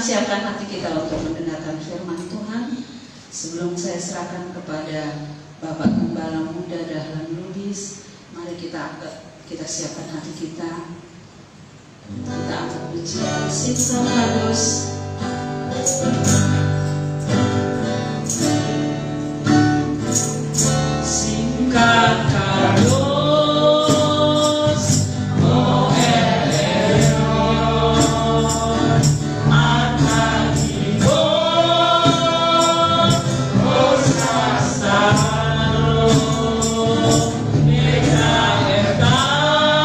siapkan hati kita untuk mendengarkan firman Tuhan. Sebelum saya serahkan kepada Bapak Gembala Muda Dahlan Lubis, mari kita siapkan hati kita. Kita angkat pujian Simsalabus. Singkat kados, oh Eleon, Atahimo, Osasaro, Mega Etan,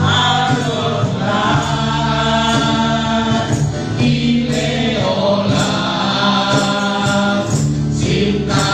Adonai, Ileolam, Sinta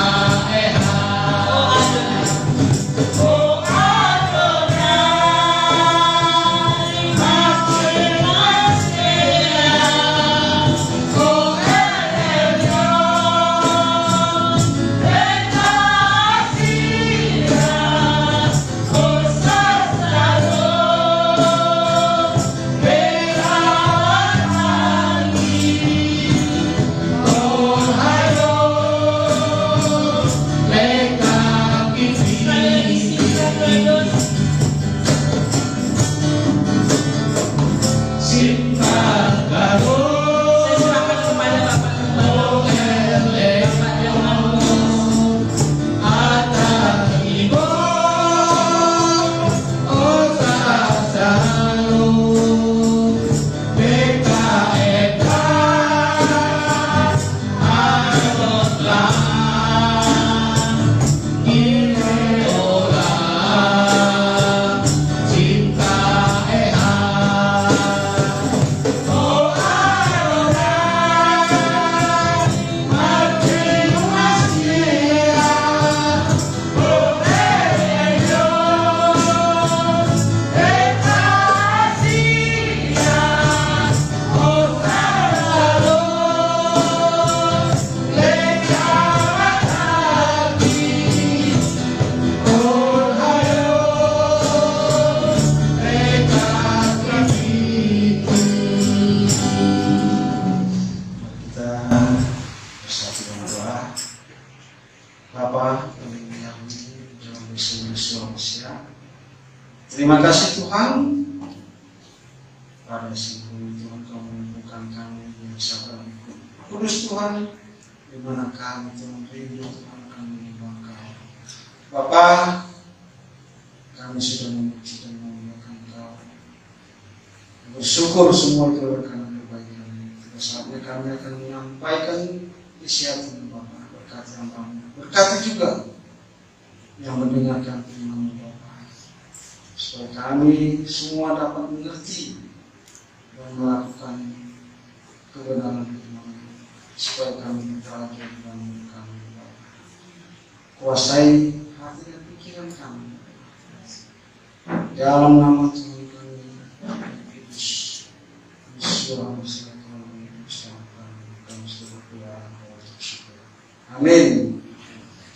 Terima kasih Tuhan, pada siang ini Tuhan Kau menemukan kami yang sabar kudus Tuhan, di mana kami Tuhan rindu Tuhan akan menyembah Kau. Bapa, kami sudah memuji dan memuliakan Kau, bersyukur semua itu karena kebaikan. Pada saatnya kami akan menyampaikan isi hati Bapa, berkati hamba-Mu, berkati juga yang mendengarkan firman Bapa, supaya kami semua dapat mengerti dan melakukan kebenaran firman, supaya kami berbahagia dalam hidup kami. Kuasai hati dan pikiran kami, dalam nama Tuhan kami, Yesus, Yesus Amin.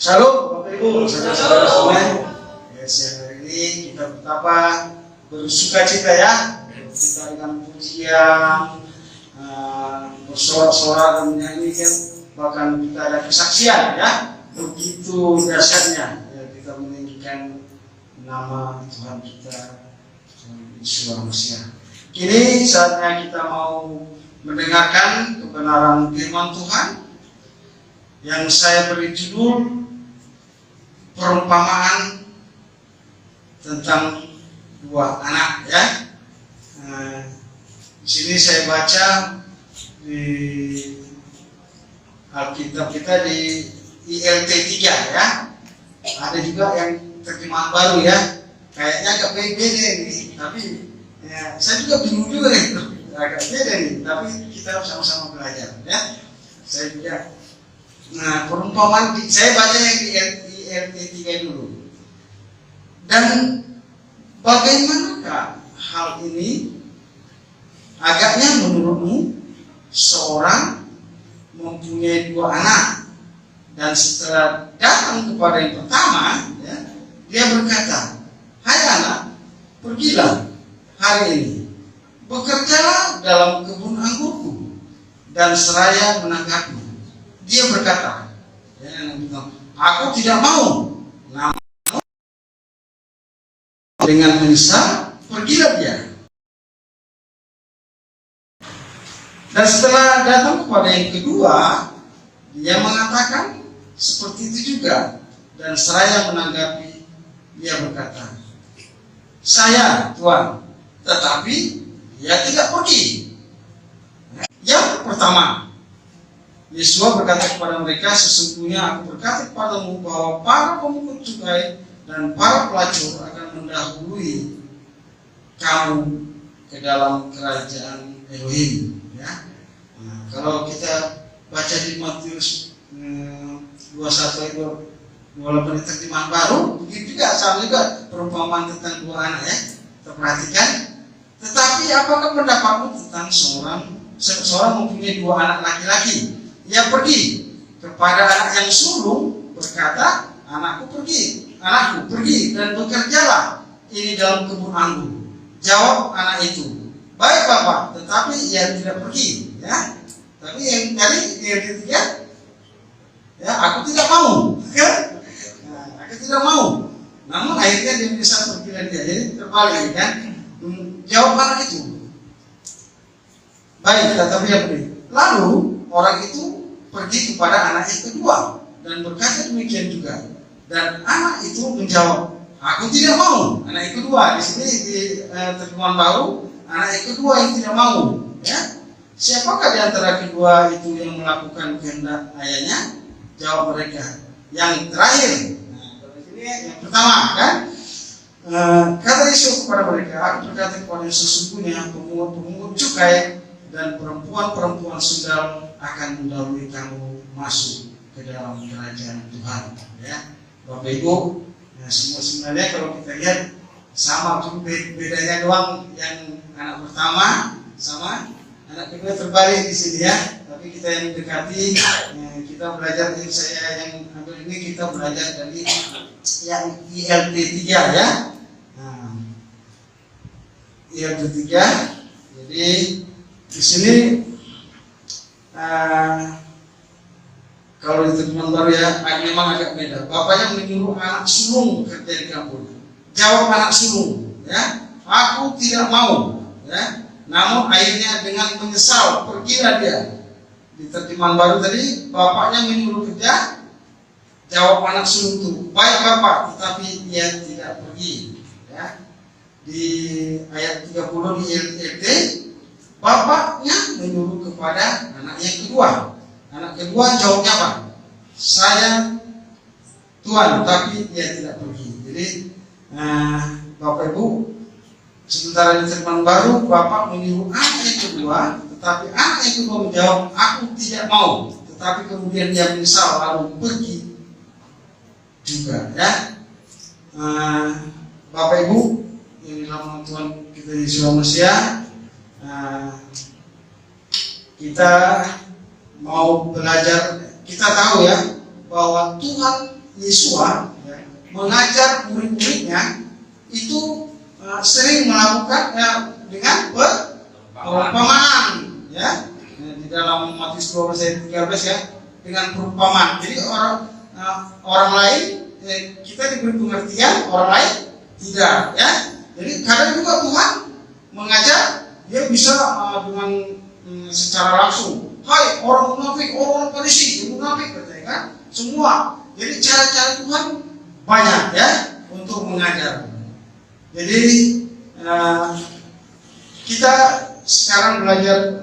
Shalom Bapak Ibu, saudara-saudara semua. Siang hari ini kita betapa bersuka cita ya, kita dengan pujian, bersorak-sorak dan menyanyikan, bahkan kita ada kesaksian ya, begitu dahsyatnya ya, kita meninggikan nama Tuhan kita, Tuhan Yesus Manusia. Kini saatnya kita mau mendengarkan kebenaran firman Tuhan yang saya beri judul perumpamaan tentang dua anak ya. Di sini saya baca di Alkitab kita di ILT 3 ya. Ada juga yang terjemahan baru ya. Kayaknya agak beda nih, tapi ya, saya juga bingung juga itu. Agak beda nih, tapi kita sama-sama belajar ya. Saya juga. Nah, perumpamaan saya baca yang di ILT 3 dulu. Dan bagaimanakah hal ini? Agaknya menurutmu seorang mempunyai dua anak, dan setelah datang kepada yang pertama, ya, dia berkata, "Hai anak, pergilah hari ini bekerjalah dalam kebun anggurku. Dan seraya menanggapi. Dia berkata, aku tidak mau. Namun dengan menyesal, pergilah dia. Dan setelah datang kepada yang kedua, dia mengatakan seperti itu juga. Dan seraya menanggapi, dia berkata, saya Tuhan, tetapi dia tidak pergi. Yang pertama, Yesus berkata kepada mereka, sesungguhnya aku berkata kepadamu bahwa para pemungut cukai dan para pelacur akan mendahului kamu ke dalam kerajaan Elohim. Ya. Nah, kalau kita baca di Matius 21 ayat 28 terjemahan baru, begitu juga, sama juga perumpamaan tentang dua anak ya. Kita perhatikan. Tetapi apakah pendapatmu tentang seorang mempunyai dua anak laki-laki? Ia pergi kepada anak yang sulung berkata, anakku pergi dan bekerjalah ini dalam kebun anggur. Jawab anak itu, baik Bapak, tetapi ia tidak pergi. Ya, tapi yang tadi yang ketiga, ya aku tidak mau. Nah, aku tidak mau. Namun akhirnya dia bisa pergi dan dia jadi terbalik kan. Jawab anak itu, baik, tetapi ia pergi. Lalu orang itu pergi kepada anak yang kedua dan berkata demikian juga. Dan anak itu menjawab, aku tidak mau. Anak yang kedua di sini di terjemahan baru, anak yang kedua yang tidak mau. Ya, siapakah di antara kedua itu yang melakukan kehendak ayahnya? Jawab mereka, yang terakhir. Nah, di sini yang pertama kan. Kata Yesus kepada mereka, aku berkata kepada sesungguhnya pemungut cukai dan perempuan-perempuan sundal akan mendahului kamu masuk ke dalam kerajaan Tuhan. Ya, Bapak Ibu, ya, sebenarnya kalau kita lihat sama, bedanya doang yang anak pertama sama anak kedua terbalik di sini ya. Tapi kita yang mendekati, ya, kita belajar dari saya yang ambil ini, kita belajar dari yang ILT 3 ya. Nah, ILT 3, jadi di sini kalau di terjemahan baru ya memang agak beda. Bapaknya menyuruh anak sulung bekerja di kampung. Jawab anak sulung, ya, aku tidak mau. Ya, namun akhirnya dengan menyesal pergilah dia. Di terjemahan baru tadi bapaknya menyuruh kerja. Jawab anak sulung itu, baik Bapak, tetapi ia tidak pergi. Ya, di ayat 30 di LT, bapaknya menyuruh kepada anak yang kedua. Anak kedua jawabnya apa? Saya Tuhan, tapi dia tidak pergi. Jadi Bapak Ibu, sementara di terjemahan baru Bapak menyuruh anak yang kedua, tetapi anak yang kedua menjawab, aku tidak mau. Tetapi kemudian dia menyesal lalu pergi juga. Ya, Bapak Ibu yang dalam Tuhan kita Yesus Masia, kita mau belajar, kita tahu ya bahwa Tuhan Yesus ya, mengajar murid-muridnya itu sering melakukan dengan perumpamaan ya. Di dalam Matius 12 ayat 13 ya, dengan perumpamaan. Jadi orang lain kita diberi pengertian, orang lain tidak ya. Jadi kadang juga Tuhan mengajar, dia bisa dengan secara langsung. Hai orang munafik, orang Farisi, munafik, kan? Semua. Jadi cara-cara Tuhan banyak ya untuk mengajar. Jadi kita sekarang belajar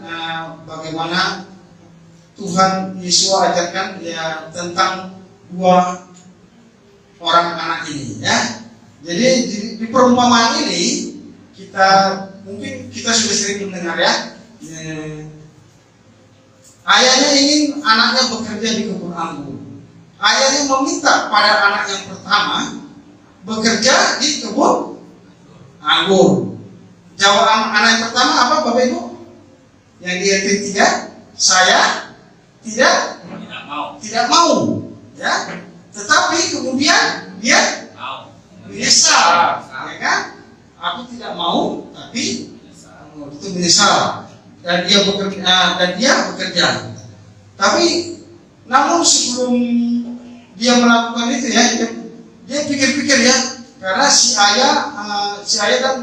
bagaimana Tuhan Yesus ajarkan ya tentang dua orang anak ini ya. Jadi di perumpamaan ini mungkin kita sudah sering mendengar ya. Ayahnya ingin anaknya bekerja di kebun anggur. Ayahnya meminta pada anak yang pertama bekerja di kebun anggur. Jawab anak yang pertama apa Bapak Ibu? Yang di ayat 3, saya tidak mau. Ya. Tetapi kemudian dia menyesal, ya kan? Aku tidak mau, tapi itu menyesal dan dia bekerja. Tapi namun sebelum dia melakukan itu ya, dia pikir-pikir ya, karena si ayah kan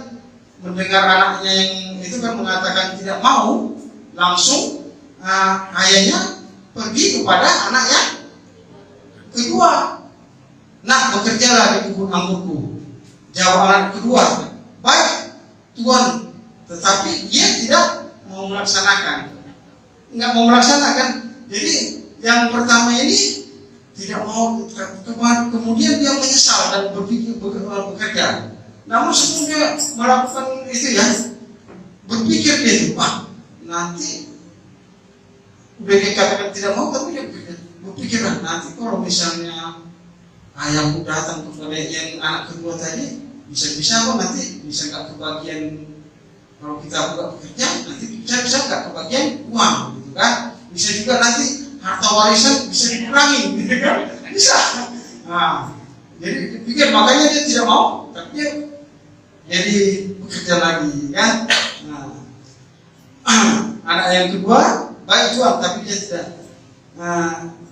mendengar anaknya yang itu kan mengatakan tidak mau, langsung ayahnya pergi kepada anak yang kedua. Nah, bekerjalah di kebun anggurku. Jawab anak kedua, baik Tuhan, tetapi dia tidak mau melaksanakan. Nggak mau melaksanakan. Jadi yang pertama ini tidak mau, kemudian dia menyesal dan berpikir bekerja. Namun sebelum dia melakukan itu ya, berpikir dia itu, nanti udah dikatakan tidak mau, tapi dia berpikir nanti kalau misalnya ayahku datang kepada yang anak kedua tadi, bisa-bisa kok nanti bisa nggak kebagian, kalau kita buka bekerja nanti bisa nggak kebagian uang, gitu kan? Bisa juga nanti harta warisan bisa dikurangi, gitu kan? Bisa. Nah, jadi pikir, makanya dia tidak mau, tapi dia jadi bekerja lagi, kan? Nah, anak yang kedua baik Tuhan, tapi dia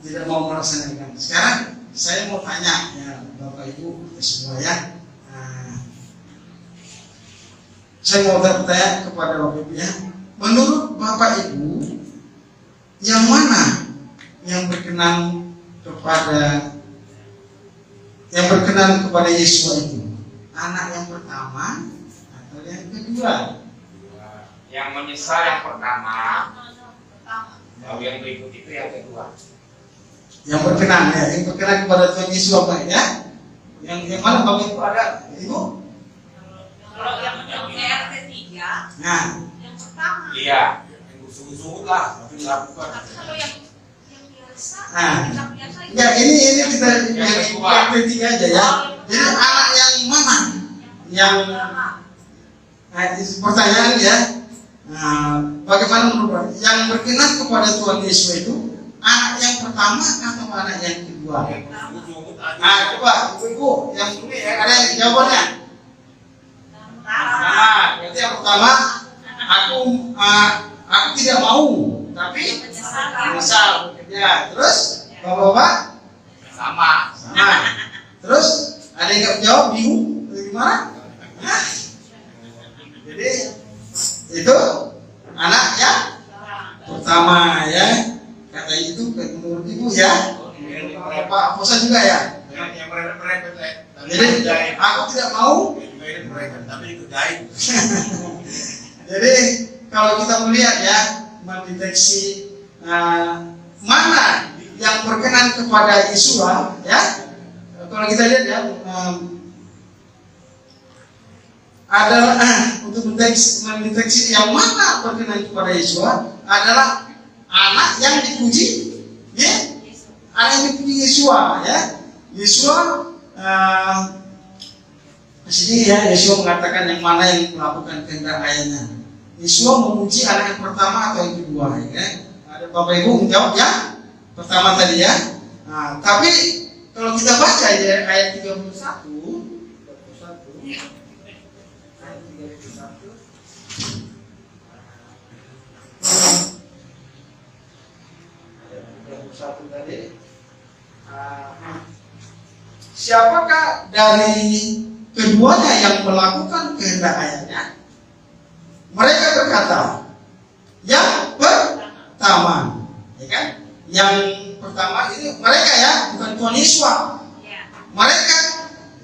tidak mau melaksanakan. Sekarang saya mau tanya ya Bapak Ibu semua ya. Saya mau bertanya kepada Bapak Ibu ya. Menurut Bapak Ibu, yang mana yang berkenan kepada Yesus itu? Anak yang pertama atau yang kedua? Yang menyesal yang pertama, lalu yang berikut itu yang kedua. Yang berkenan ya, yang berkenan kepada Tuhan Yesus apa ya? Yang mana Bapak Ibu ada? Ibu? Kalau yang RT 3, Nah, yang pertama. Iya. Yang usul-usul lah, tapi dilakukan. Tapi kalau yang biasa, Nah. yang biasa ya ini kita Yang kedua. yang ketiga aja ya. Jadi anak yang mana? Yang pertanyaan ya. Bagaimana menurut Bapak? Yang berkenan kepada Tuhan Yesus itu anak yang pertama atau anak yang kedua? Coba ibu-ibu yang ini ada yang jawabannya. Berarti yang pertama aku tidak mau, tapi menyesal. Ya, terus bapak-bapak Sama. Terus ada yang nggak jawab, bingung, gimana? Jadi itu anak yang pertama ya, kata itu menurut ibu ya. Pak Posa juga ya. Yang merepet-repet, Jadi aku tidak mau. tapi dikerjain. Jadi kalau kita melihat ya, mendeteksi mana yang berkenan kepada Yesua ya. Kalau kita lihat ya, adalah untuk mendeteksi yang mana berkenan kepada Yesua adalah anak yang dipuji, ya, anak yang dipuji Yesua ya. Yesua di sini ya, Yesua mengatakan yang mana yang melakukan kehendak ayahnya. Yesua memuji anak yang pertama atau yang kedua ya. Ada Bapak Ibu menjawab ya, pertama tadi ya. Tapi kalau kita baca ya ayat 31 tadi, siapakah dari keduanya yang melakukan kehendak ayahnya? Mereka berkata, yang pertama, ya kan? Yang pertama ini mereka ya, bukan Tuhan Yesus. Mereka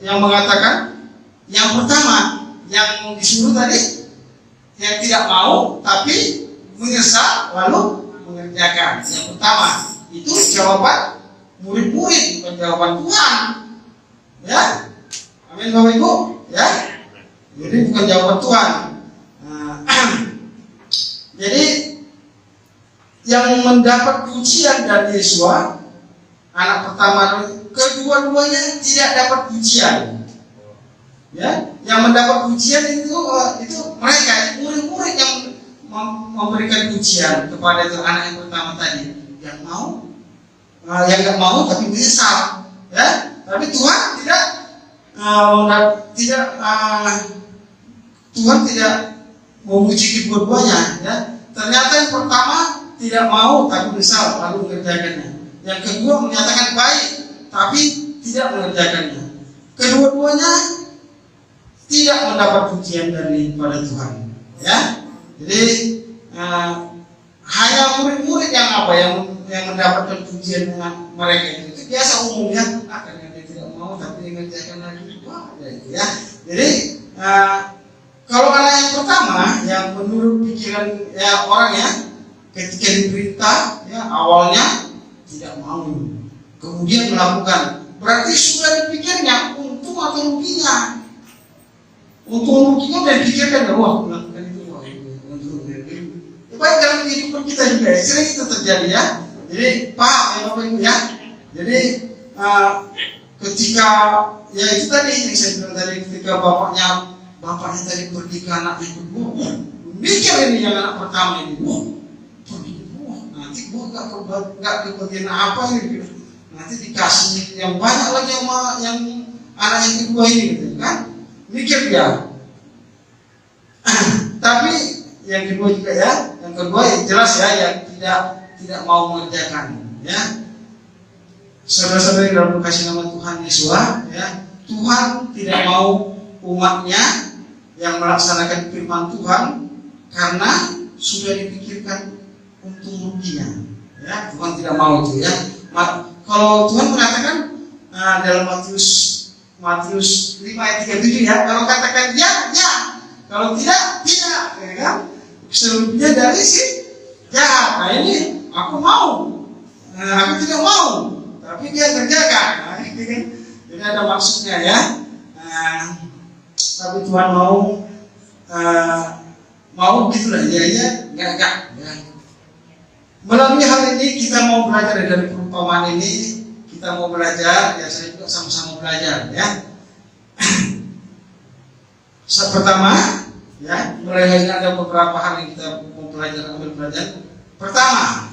yang mengatakan yang pertama, yang disuruh tadi, yang tidak mau tapi menyesal lalu mengerjakan. Yang pertama itu jawaban murid-murid, bukan jawaban Tuhan. Ya, amin Bapak Ibu. Ya, jadi bukan jawaban Tuhan. Jadi yang mendapat pujian dari Yesua, anak pertama, kedua-duanya tidak dapat pujian. Ya, yang mendapat pujian itu mereka murid-murid yang memberikan pujian kepada itu anak yang pertama tadi, yang mau, yang nggak mau tapi menyesal. Ya, tapi Tuhan Tuhan tidak memuji kedua-duanya, ya. Ternyata yang pertama tidak mau tapi misal lalu mengerjakannya. Yang kedua menyatakan baik tapi tidak mengerjakannya. Kedua-duanya tidak mendapat pujian daripada Tuhan, ya. Jadi hanya murid-murid yang mendapatkan pujian mereka itu biasa umumnya, karena dia tidak mau tapi mengerjakan lagi, ya. Jadi kalau anak yang pertama yang menurut pikiran orang ya, ketika diperintah ya awalnya tidak mau, kemudian melakukan, berarti sudah dipikirnya untung atau ruginya. Untung ruginya udah dipikirkan, wah melakukan itu, wah untung ruginya. Baik dalam kehidupan kita juga sering itu terjadi, ya. Jadi paham ya Bapak Ibu, ya. Jadi ketika ya itu tadi yang saya bilang tadi, ketika bapaknya tadi pergi ke anaknya kedua, mikir ini yang anak pertama ini, nanti gua nggak kebagian apa ini, nanti dikasih yang banyak lagi sama yang anak yang kedua ini, gitu kan? Mikir dia. Tapi yang kedua juga ya, yang kedua yang jelas ya, yang tidak mau mengerjakan, ya. Saudara-saudari dalam kasih nama Tuhan Yesus, ya, Tuhan tidak mau umatnya yang melaksanakan firman Tuhan karena sudah dipikirkan untung ruginya, ya. Tuhan tidak mau itu, ya. Kalau Tuhan mengatakan dalam Matius 5 ayat 37, ya, kalau katakan ya, ya, kalau tidak, ya kan? Selebihnya dari si jahat. Nah ini aku mau, aku tidak mau, tapi dia kerjakan. Nah, ini kan, jadi ada maksudnya, ya. Tapi Tuhan mau gitulah, ya, enggak. Ya. Melalui hal ini kita mau belajar dari perumpamaan ini, kita mau belajar, ya saya juga sama-sama belajar, ya. Pertama, ya, mulai hari ini ada beberapa hal yang kita mau ambil pelajaran. Pertama,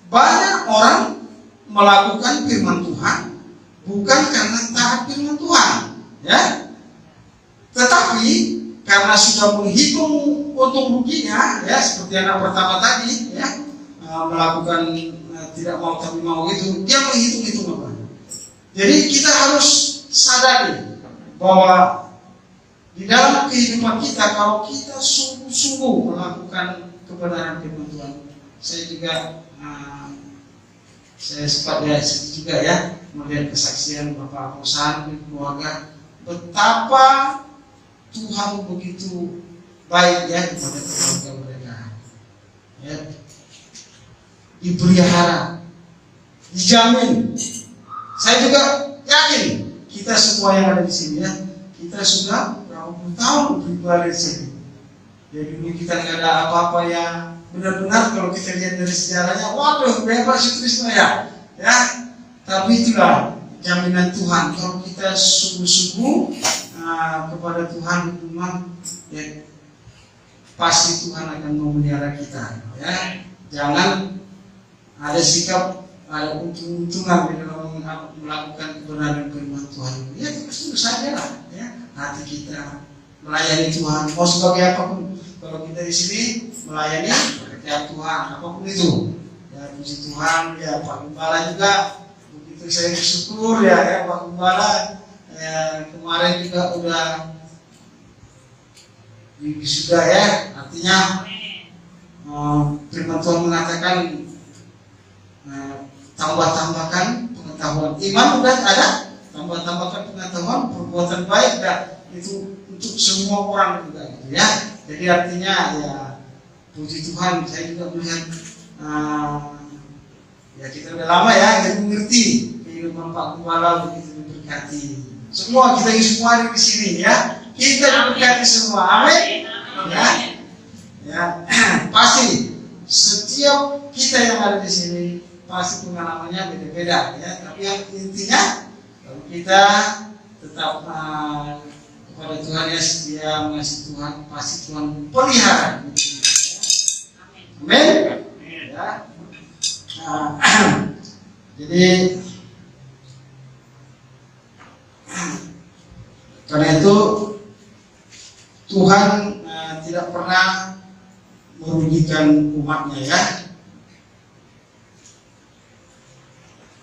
banyak orang melakukan firman Tuhan bukan karena taat firman Tuhan, ya, tetapi karena sudah menghitung untung ruginya, ya, seperti anak pertama tadi, ya, melakukan tidak mau tapi mau itu, dia menghitung apa. Jadi kita harus sadari bahwa di dalam kehidupan kita, kalau kita sungguh-sungguh melakukan kebenaran firman Tuhan, saya juga saya sempat juga ya melihat kesaksian Bapak Kosan di keluarga, betapa Tuhan begitu baik, ya, kepada keluarga mereka, ya, dipelihara, dijamin. Saya juga yakin kita semua yang ada di sini, ya, kita sudah berapa puluh tahun beribadah di sini. Ya, dulu kita nggak ada apa-apa ya, benar-benar kalau kita lihat dari sejarahnya, waduh bebas Kristus, ya, ya. Tapi itulah jaminan Tuhan kalau kita sungguh-sungguh kepada Tuhan, ya, pasti Tuhan akan memelihara kita, ya. Jangan ada sikap, ada untung-untungan di dalam melakukan kebenaran firman Tuhan. Ya terus saja lah, ya, hati kita melayani Tuhan. Mau sebagai apapun, kalau kita di sini melayani pekerjaan Tuhan, apapun itu, ya puji Tuhan, ya Pak Gembala juga begitu saya bersyukur, ya Pak Gembala, ya, kemarin juga udah sudah, ya, artinya firman Tuhan mengatakan tambah-tambahkan pengetahuan iman, udah ada, tambah-tambahkan pengetahuan perbuatan baik, dan itu untuk semua orang juga, gitu, ya. Jadi artinya ya puji Tuhan, saya juga melihat ya kita udah lama, ya, jadi mengerti kehidupan Pak Gembala begitu diberkati. Semua kita semua ada di sini, ya, kita diberkati semua, amin, ya, ya. Pasti setiap kita yang ada di sini pasti pengalamannya beda-beda, ya. Tapi yang intinya kalau kita tetap kepada Tuhan, ya, setia mengasihi Tuhan, pasti Tuhan pelihara. Amin. Ya. Jadi karena itu Tuhan tidak pernah merugikan umatnya ya.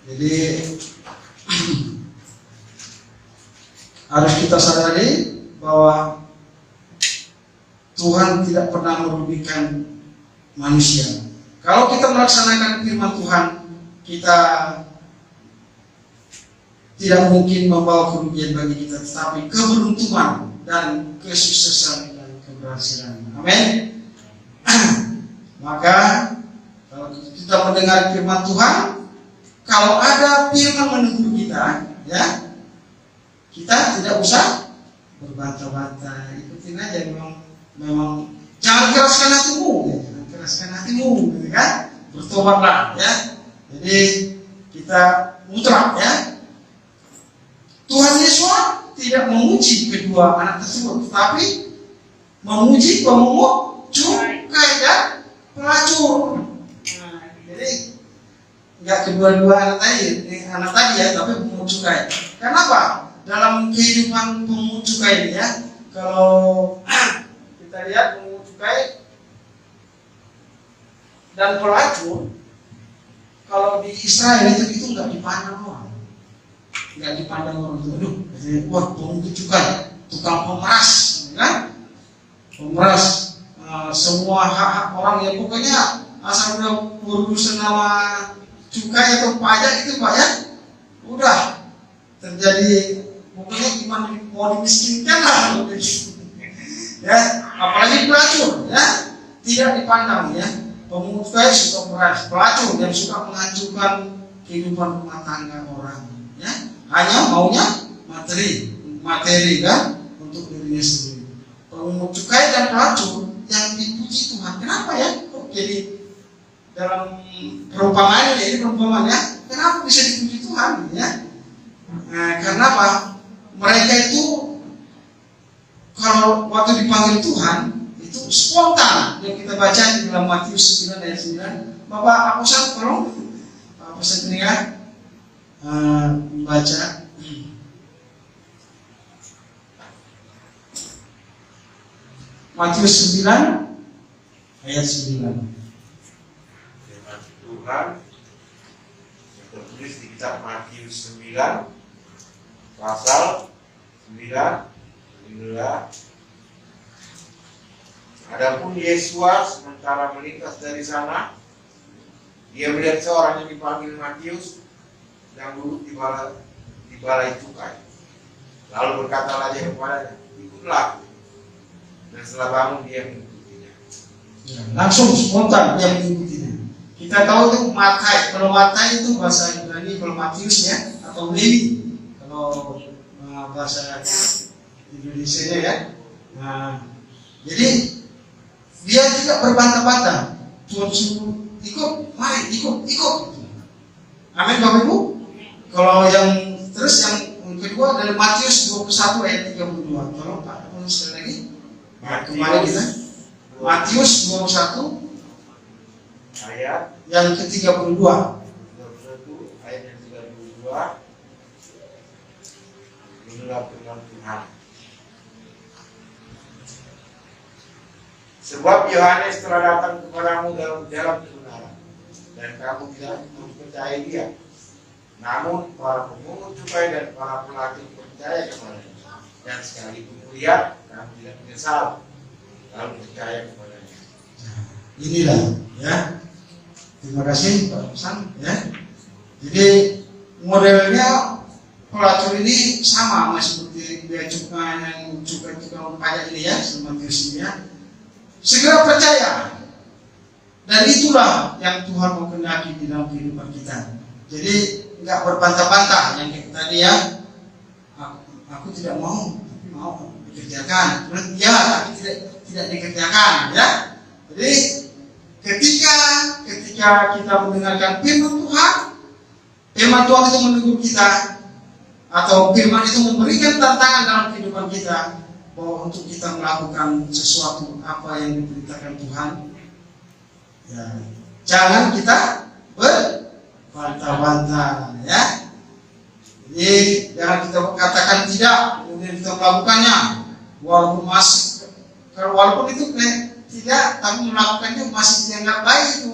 Jadi harus kita sadari bahwa Tuhan tidak pernah merugikan manusia. Kalau kita melaksanakan firman Tuhan, kita tidak mungkin membawa kerugian bagi kita, tetapi keberuntungan dan kesuksesan dan keberhasilan. Amin. Maka kalau kita mendengar firman Tuhan, kalau ada firman menegur kita, ya, kita tidak usah berbantah-bantah, ikutin aja. Memang jangan keraskan hatimu, ya. Jangan keraskan hatimu, gitu kan? Bertobatlah, ya. Jadi kita mutlak, ya. Tuhan Yesus tidak memuji kedua anak tersebut, tetapi memuji pemungut cukai dan pelacur. Nah, jadi nggak kedua-dua anak tadi ya, tapi pemungut cukai. Kenapa? Dalam kehidupan pemungut cukai ini ya, kalau kita lihat pemungut cukai dan pelacur, kalau di Israel itu nggak dipandang orang. Nggak dipandang orang itu, aduh, wah pemungut cukai, tukang pemeras, kan? Pemeras semua hak-hak orang ya, pokoknya asal udah berurusan sama cukai atau pajak itu Pak ya, udah terjadi pokoknya gimana mau dimiskinkan lah, ya. Apalagi pelacur, ya, tidak dipandang ya. Pemungut cukai suka pemeras, pelacur yang suka menghancurkan kehidupan rumah tangga orang, ya. Hanya maunya materi kan untuk dirinya sendiri. Pemungut cukai dan pelacur yang dipuji Tuhan. Kenapa ya? Kok jadi dalam perumpamaan ini perumpamaan ya? Kenapa bisa dipuji Tuhan? Ya? Nah, karena apa? Mereka itu kalau waktu dipanggil Tuhan itu spontan yang kita baca di dalam Matius 9 ayat 9. Bapak Aposan tolong, Pak Aposan dengar. Membaca Matius 9 ayat 9. Firman Tuhan yang tertulis di kitab Matius 9 pasal 9. Adapun Yesus sementara melintas dari sana, dia melihat seorang yang dipanggil Matius yang duduk di balai cukai. Lalu berkatalah dia kepadanya, ikutlah. Dan setelah bangun dia mengikutinya. Ya, langsung spontan dia mengikutinya. Kita tahu itu Matai. Kalau Matai itu bahasa Ibrani, kalau Matius ya, atau Lewi. Kalau bahasa Indonesia ya. Nah, jadi dia tidak berbantah-bantah. Tuhan suruh ikut, mari ikut. Amin Bapak Ibu. Kalau yang terus yang kedua dari Matius 21 ayat 32. Tolong Pak, sekali lagi. Kembali kita. Matius 21 ayat yang ke-32. 31 ayat yang 32. Inilah firman Tuhan. Sebab Yohanes telah datang kepadamu dalam kebenaran, dan kamu tidak percaya dia. Namun para pemungut cukai dan para pelacur percaya kepadanya, dan sekalipun melihat kamu tidak menyesal lalu percaya kepadanya. Inilah ya. Terima kasih Pak Hasan ya. Jadi modelnya pelacur ini sama seperti dia cukai yang tukang pajak ini ya, seperti ini ya. Segera percaya. Dan itulah yang Tuhan mau kehendaki di dalam kehidupan kita. Jadi nggak berbantah-bantah yang kayak tadi ya. Aku tidak mau dikerjakan. Ya, tapi tidak dikerjakan ya. Jadi ketika kita mendengarkan firman Tuhan itu menegur kita, atau firman itu memberikan tantangan dalam kehidupan kita bahwa untuk kita melakukan sesuatu apa yang diperintahkan Tuhan, ya, jangan kita berbantah-bantah ya. Jadi jangan kita katakan tidak kemudian kita melakukannya walaupun itu tidak, tapi melakukannya masih dianggap baik itu,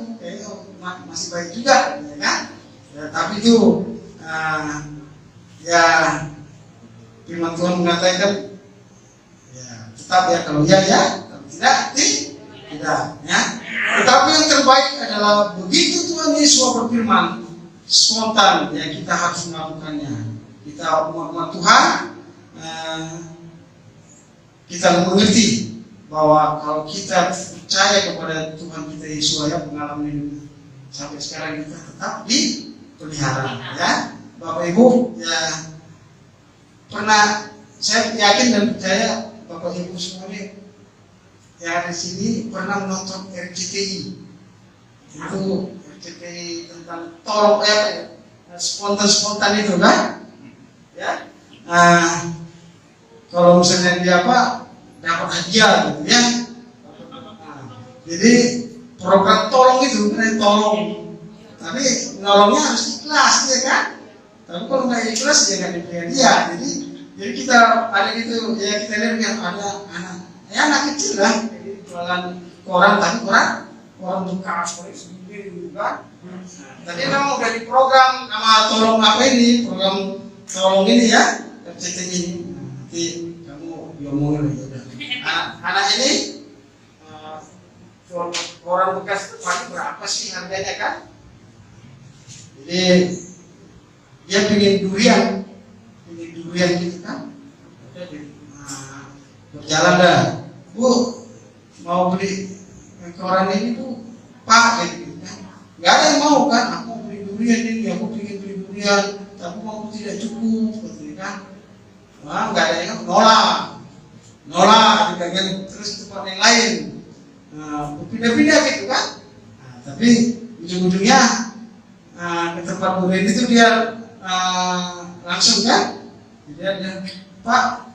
masih baik juga, ya kan? Ya, tapi itu ya firman Tuhan mengatakan ya tetap ya, kalau ya ya, kalau tidak tidak, ya. Tetapi yang terbaik adalah begitu Tuhan Yesus berfirman spontan, ya kita harus melakukannya. Kita umat Tuhan, kita mengerti bahwa kalau kita percaya kepada Tuhan kita Yesus, ya pengalaman hidup sampai sekarang kita tetap dipelihara, ya Bapak Ibu, ya pernah, saya yakin dan percaya Bapak Ibu semuanya yang ada di sini pernah menonton RCTI. Itu RCTI tentang tolong spontan itu kan, ya. Kalau misalnya dia dapat hadiah gitu ya. Jadi program tolong itu benar tolong, tapi nolongnya harus ikhlas, ya kan? Tapi kalau nggak ikhlas dia nggak diberi hadiah. Jadi kita ada gitu ya, kita lihat yang ada anak kecil lah, jadi jualan koran, tapi koran bekas, koran sendiri gitu kan. Tadi memang udah di program sama tolong program tolong ini ya, RCTI ini. Nanti kamu diomongin ya udah. Anak ini koran bekas paling berapa sih harganya kan? Jadi dia pengen durian gitu kan? Berjalan dah, Bu, mau beli koran ini Bu, Pak, gitu kan? Gak ada yang mau kan? Aku mau beli durian ini, aku pengen beli durian, tapi mau tidak cukup, gitu kan? Wah, gak ada yang nolak, dipegang terus tempat yang lain. Pindah-pindah gitu kan? Tapi ujung-ujungnya ke tempat durian itu dia langsung kan? Jadi dia, Pak,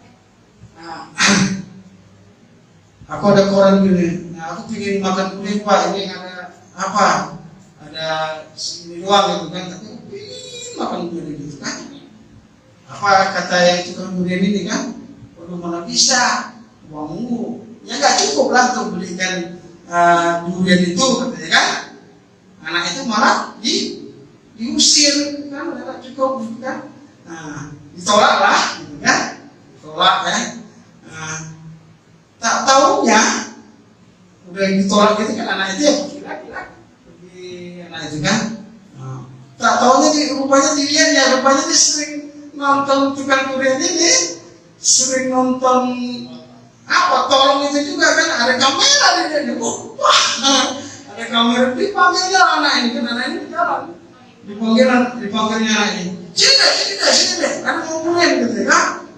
aku ada koran gini, aku ingin makan durian Pak, ini ada apa? Ada segini doang gitu kan? Tapi aku ingin makan durian gitu kan? Apa kata yang tukang durian ini kan? Waduh, mana bisa? Uangmu ya nggak cukup lah untuk belikan durian itu, katanya kan? Anak itu malah diusir kan, nggak cukup gitu kan? Ditolak lah, gitu kan? Ditolak ya. Tak taunya udah ditolak gitu kan, anak itu ya pergi anak itu kan. Tak taunya rupanya dilihat ya, rupanya dia sering nonton tukang durian ini, sering nonton tolong itu juga kan, ada kamera di wah, ada kamera, dipanggilnya anak ini kan, anak ini jalan, dipanggilnya anak ini, sini deh, ada mau durian gitu kan,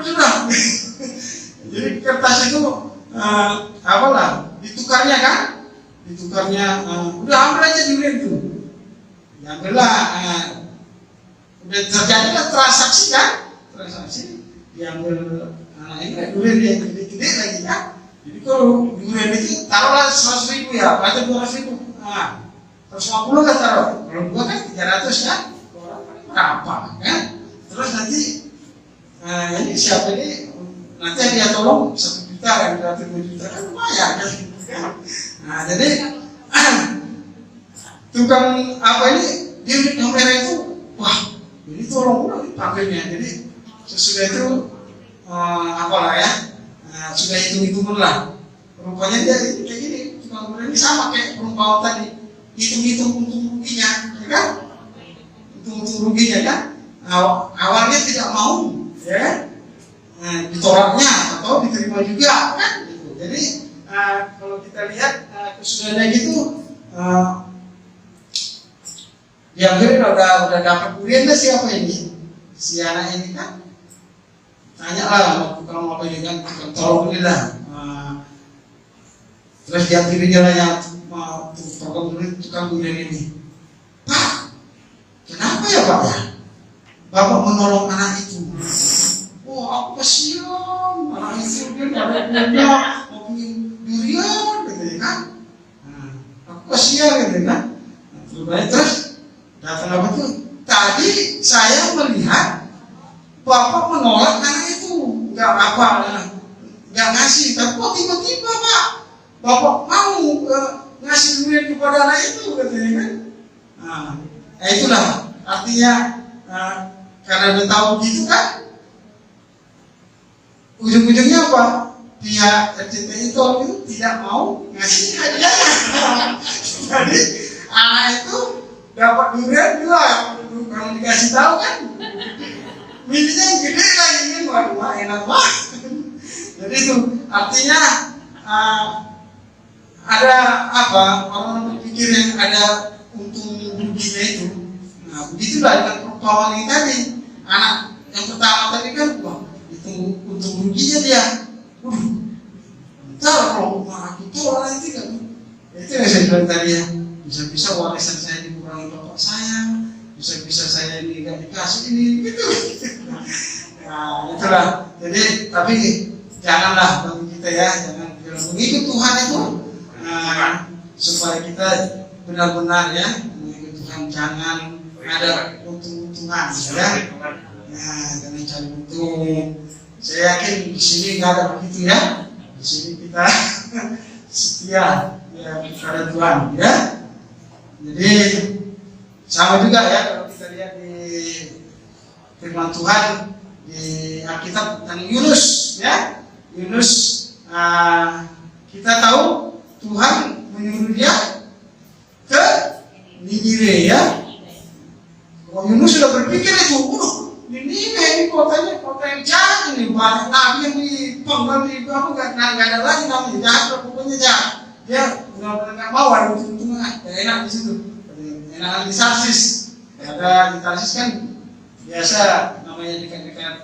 sudah. Jadi kertas itu ditukarnya kan, udah ambil aja durian itu, diambillah, udah terjadilah transaksi, diambil anak ini durian dia gede lagi kan. Jadi kalau durian itu taruhlah 100.000 ya, atau 200.000, 150 kan taruh, kalau gua kan 300 kan, berapa kan? Terus nanti ini siapa ini? Nanti dia tolong 1 juta kan, 2 juta kan lumayan kan? Jadi tukang ini dia lihat kamera itu, wah ini tolong udah dipanggilnya. Jadi sesudah itu sudah hitung-hitungan lah. Rupanya dia kayak gini, tukang kamera ini sama kayak perumpamaan tadi, hitung-hitung untung ruginya, ya kan? Untung ruginya kan? Awalnya tidak mau, ya, ditolaknya atau diterima juga kan? Gitu. Jadi kalau kita lihat kesudahannya gitu, diambilin udah dapat durian lah, siapa ini? Si anak ini kan? Tanya lah, tukang apa ini kan? Tukang tolong ini lah. Terus diambilin lah yang tukang durian ini. Pak, kenapa ya Pak ya? Bapak menolong anak itu. Aku kasihan, anak itu dia dapat mau durian, gitu kan? Aku kasihan, gitu kan? Terus datang apa tuh? Tadi saya melihat Bapak menolak anak itu, nggak ngasih. Tapi kok tiba-tiba Pak bapak mau ngasih duit kepada anak itu katanya kan. Itulah artinya karena udah tahu gitu kan, ujung-ujungnya apa? Pihak RCTI itu tidak mau ngasih hadiah. Jadi anak itu dapat durian juga kalau dikasih tahu kan, mininya yang gede lagi kan, waduh enak banget. Jadi itu artinya ada apa? Orang berpikir yang ada untung ruginya itu. Nah begitulah dengan perumpamaan ini tadi. Anak yang pertama tadi kan, wah itu untung ruginya dia. Ntar kalau aku tolak nanti kan, itu yang saya bilang tadi ya. Bisa-bisa warisan saya dikurangi bapak saya, bisa-bisa saya ini nggak dikasih ini gitu. Nah itulah. Jadi tapi janganlah bagi kita ya, jangan mengikut Tuhan itu supaya kita benar-benar ya mengikut Tuhan, jangan ada untung-untungan ya. Nah jangan cari untung. Saya yakin di sini nggak ada begitu ya. Di sini kita setia ya kepada Tuhan ya. Jadi sama juga ya kalau kita lihat di firman Tuhan di Alkitab tentang Yunus ya. Yunus kita tahu Tuhan menyuruh dia ke Niniwe ya. Kalau Yunus sudah berpikir itu, Niniwe ini kotanya kota yang jahat ini, banyak nabi yang dipenggal di apa nggak ada lagi namanya jahat, pokoknya jahat. Dia benar-benar nggak mau ada untung-untungan, enak di situ. Enak di Tarsis, ada di Tarsis kan biasa namanya dekat-dekat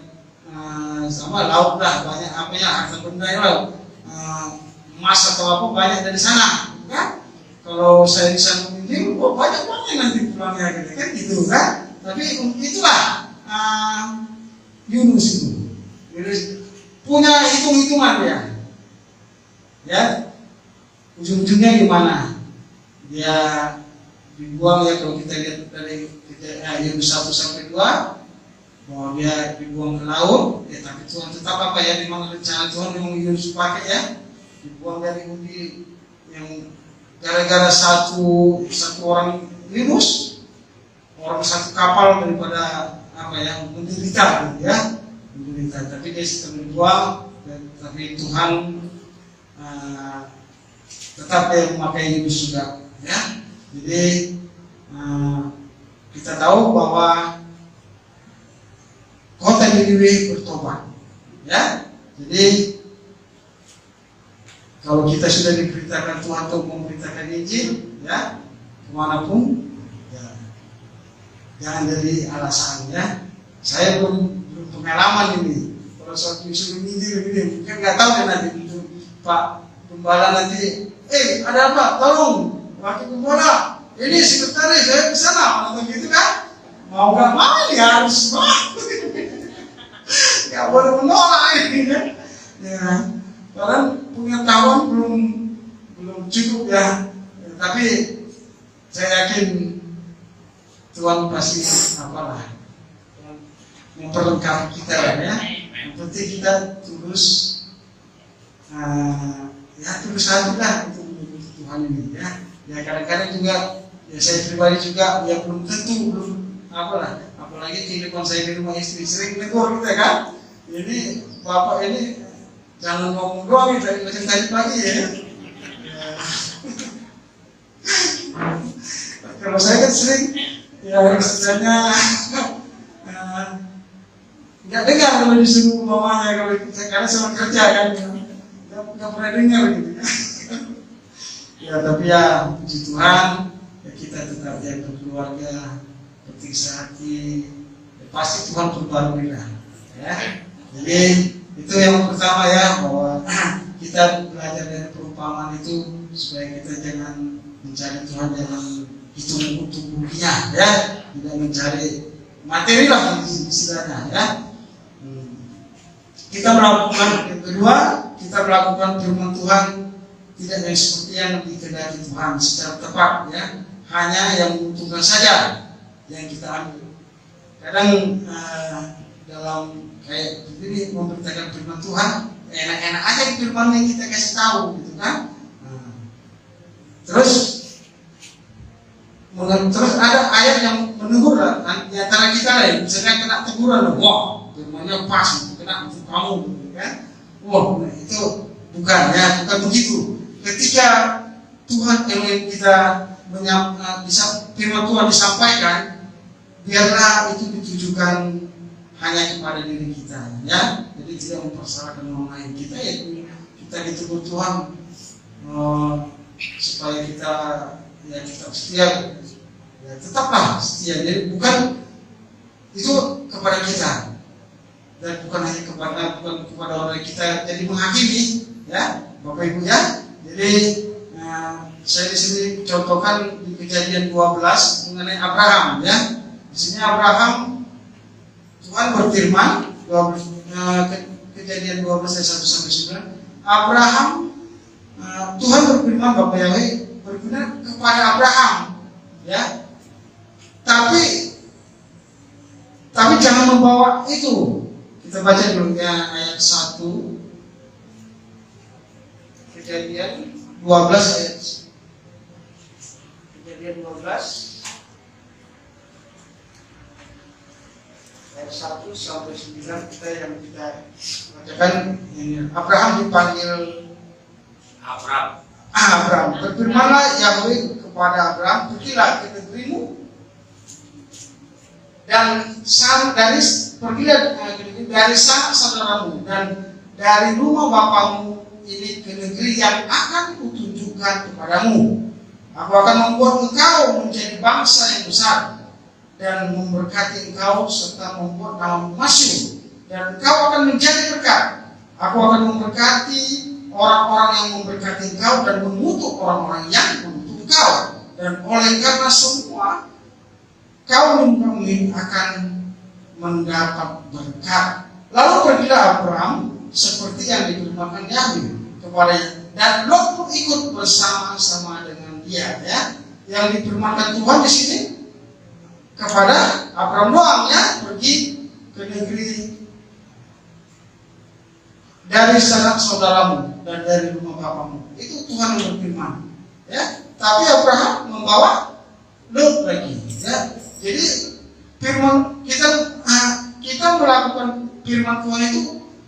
sama laut lah, banyak apa ya harta benda ya laut, emas atau apa banyak dari sana kan. Kalau saya di sana ini banyak nanti pulangnya gitu kan gitu kan. Tapi itulah Yunus itu, Yunus punya hitung-hitungan dia ya, ujung-ujungnya gimana dia dibuang ya. Kalau kita lihat dari Yunus 1 sampai 2 bahwa dia dibuang ke laut ya, tapi Tuhan tetap apa ya, memang rencana Tuhan memang Yunus pakai ya, dibuang dari undi yang gara-gara satu orang Yunus, orang satu kapal daripada apa ya menderita ya, menderita. Tapi dia sedang dibuang, tapi Tuhan tetap dia memakai Yunus juga ya. Jadi kita tahu bahwa kota Niniwe bertobat ya. Jadi kalau kita sudah diberitakan Tuhan untuk memberitakan Injil ya kemanapun ya, jangan jadi alasan ya. Saya belum pengalaman ini. Kalau suatu disuruh Injil begini, kan nggak tahu ya nanti itu Pak Gembala nanti, ada apa? Tolong, wakil gembala, ini sekretaris saya ke sana, atau gitu kan? Mau nggak mau ya harus mau, nggak boleh menolak ini kan? Ya, karena pengetahuan belum cukup ya. Tapi saya yakin Tuhan pasti apalah memperlengkapi kita ya. Yang penting kita tulus, ya tulus hati lah untuk mengikuti Tuhan ini ya. Ya kadang-kadang juga ya saya pribadi juga ya belum tentu apalah, apalagi kehidupan saya di rumah istri sering negur kita kan. Ini bapak ini jangan ngomong doang dari macam tadi pagi ya. Kalau saya kan sering ya istilahnya nggak dengar kalau disuruh mamanya, kalau karena sama kerja kan nggak pernah dengar gitu ya. Ya tapi ya puji Tuhan ya kita tetap ya berkeluarga penting sehati ya, pasti Tuhan perbarui lah ya. Jadi itu yang pertama ya, bahwa kita belajar dari perumpamaan itu supaya kita jangan mencari Tuhan dalam hitung ruginya ya, tidak mencari materi lah istilahnya ya. Kita melakukan yang kedua, kita melakukan firman Tuhan tidak yang seperti yang dikehendaki Tuhan secara tepat ya, hanya yang menguntungkan saja yang kita ambil. Kadang dalam kayak begini memberitakan firman Tuhan enak-enak aja firman yang kita kasih tahu gitu kan. Terus ada ayat yang menegur di antara kita lah, misalnya kena teguran, wah firmannya pas, kena untuk kamu, kan? Wah itu bukan begitu. Ketika Tuhan Elohim kita firman Tuhan disampaikan, biarlah itu ditujukan hanya kepada diri kita, ya. Jadi tidak mempersalahkan orang lain. Kita ditegur Tuhan supaya kita setia, ya tetaplah setia. Jadi bukan itu kepada kita dan bukan hanya kepada orang kita jadi menghakimi, ya Bapak Ibu ya. Jadi saya di sini contohkan di Kejadian 12 mengenai Abraham, ya. Di sini Abraham Tuhan berfirman, Kejadian 12 ayat 1 sampai 9. Abraham Tuhan berfirman, Bapak Yahweh berfirman kepada Abraham, ya. Tapi jangan membawa itu. Kita baca dulu ya ayat 1. Kejadian 12 ayat 1 sampai 9 kita bacakan ini. Abraham dipanggil Abraham. Berfirmanlah Yahweh kepada Abraham, pergilah ke negerimu dan pergilah dari sana saudaramu dan dari rumah bapamu ini ke negeri yang akan kutunjukkan kepadamu. Aku akan membuat engkau menjadi bangsa yang besar dan memberkati engkau serta membuat namamu masyhur, dan engkau akan menjadi berkat. Aku akan memberkati orang-orang yang memberkati engkau dan mengutuk orang-orang yang mengutuk engkau, dan oleh karena semua kaum mukmin akan mendapat berkat. Lalu pergilah Abraham seperti yang difirmankan Yahweh kepadanya, dan Lot pun ikut bersama-sama dengan dia, ya. Yang difirmankan Tuhan di sini kepada Abraham doang, ya, pergi ke negeri dari sanak saudaramu dan dari rumah bapamu. Itu Tuhan yang berfirman, ya. Tapi Abraham membawa Lot lagi, ya. Jadi firman kita melakukan firman Tuhan itu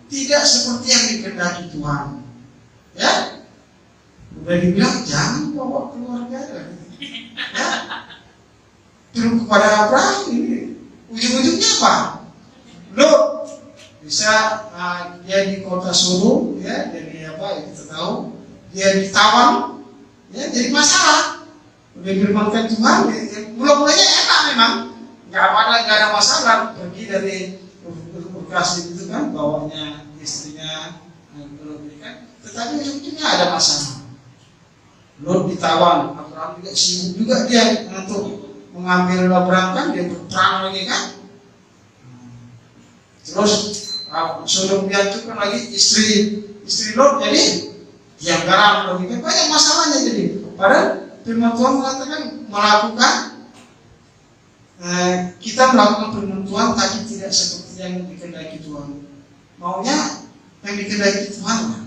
tidak seperti yang dikehendaki Tuhan, ya. Udah dibilang jangan bawa keluarga, ya. Terus kepada Abraham ini ujung-ujungnya apa? Lot bisa dia di kota Sodom, ya, jadi apa ya kita tahu, dia ditawan, ya, jadi masalah. Udah firmankan Tuhan, mulai-mulainya enak memang, nggak ada masalah. Pergi dari lokasi itu kan, bawanya istrinya, kan. Tetapi ujung-ujungnya ada masalah. Lot ditawan, Abraham juga sibuk juga dia untuk mengambil Abraham, kan dia berperang lagi kan. Terus Sodom dihancurkan lagi, istri Lot jadi yang garam lagi kan, banyak masalahnya. Jadi padahal firman Tuhan mengatakan kita melakukan firman Tuhan tapi tidak seperti yang dikehendaki Tuhan. Maunya yang dikehendaki Tuhan lah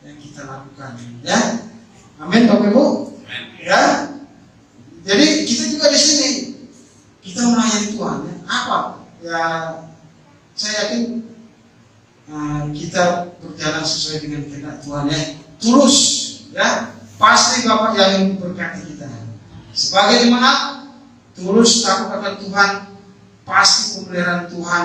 yang kita lakukan, ya. Amin Bapak Ibu, ya. Jadi kita juga di sini kita melayani Tuhan, ya. Apa? Ya saya yakin kita berjalan sesuai dengan kehendak Tuhan, ya. Tulus, ya. Pasti Bapak yang memberkati kita. Sebagai jemaat tulus takut akan Tuhan, pasti pemeliharaan Tuhan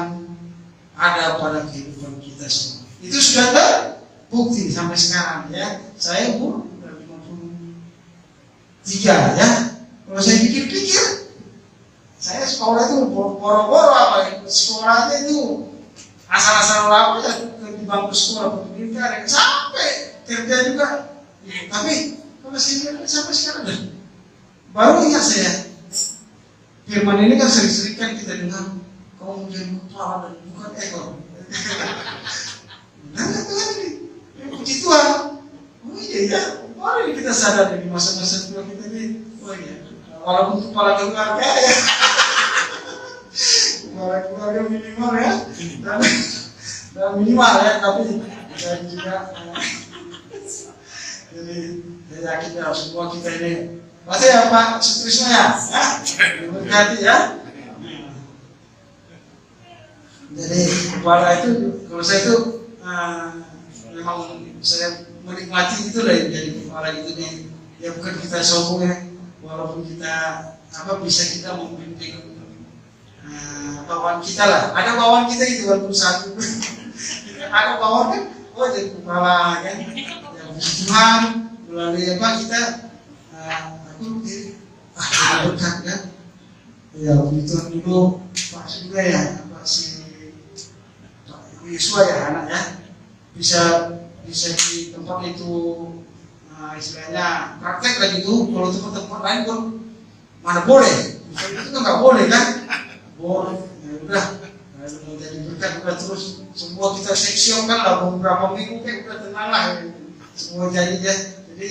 ada pada kehidupan kita semua. Itu sudah terbukti sampai sekarang, ya. Saya umur sudah 53, ya. Kalau saya pikir-pikir, saya sekolah itu boro-boro apa? Sekolahnya itu asal-asal apa ya, di bangku sekolah pendidikan sampai kerja juga. Tapi kalau saya sampai sekarang baru ingat saya firman ini kan sering-sering kan kita dengar, kau menjadi kepala dan bukan ekor. Nah, Tuhan ini puji Tuhan. Oh iya ya, baru kita sadar di masa-masa tua kita ini. Oh iya, walaupun kepala keluarga ya, kepala keluarga minimal ya, dan minimal ya, tapi dan juga Jadi saya yakin ya semua kita ini pasti ya Pak Sutrisno ya, diberkati ya. Jadi kepala itu kalau saya itu memang saya menikmati itu lah jadi kepala itu nih. Ya bukan kita sombong ya, walaupun kita bisa kita membimbing bawahan kita lah. Ada bawahan kita itu walaupun satu. Ada bawahan kan, jadi kepala kan. Ya puji Tuhan melalui kita aku berkat kan. Ya puji Tuhan dulu Pak juga ya, si Yosua ya anak ya bisa di tempat itu istilahnya praktek lagi tuh. Kalau tempat lain pun mana boleh, itu kan nggak boleh kan, boleh ya udah jadi berkat udah terus semua kita seksionkan lah beberapa minggu kan udah tenang lah semua jadi ya. Jadi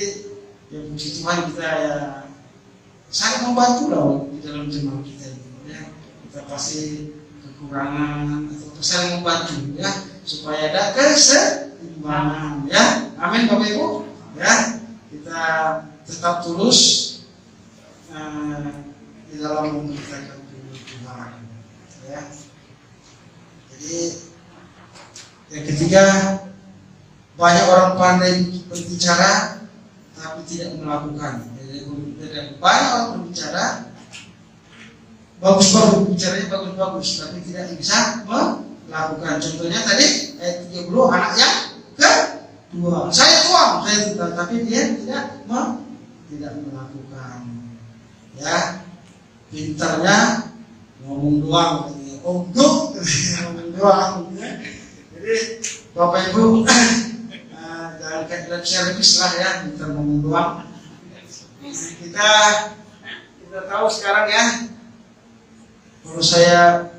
ya puji Tuhan kita ya sangat membantu lah di dalam jemaat kita ya. Kita pasti kekurangan atau saling membantu ya supaya ada keseimbangan ya. Amin Bapak Ibu ya. Kita tetap tulus di dalam memberitakan Tuhan ya. Jadi yang ketiga, banyak orang pandai berbicara tapi tidak melakukan. Jadi banyak orang berbicara bagus bicaranya bagus tapi tidak bisa melakukan. Contohnya tadi ayat 30 anak yang kedua, saya tuang tapi dia tidak melakukan ya. Pintarnya ngomong doang, ngomong doang ya. Jadi Bapak Ibu jangan kayak servis lah ya, pintar ngomong doang. Kita tahu sekarang ya, kalau saya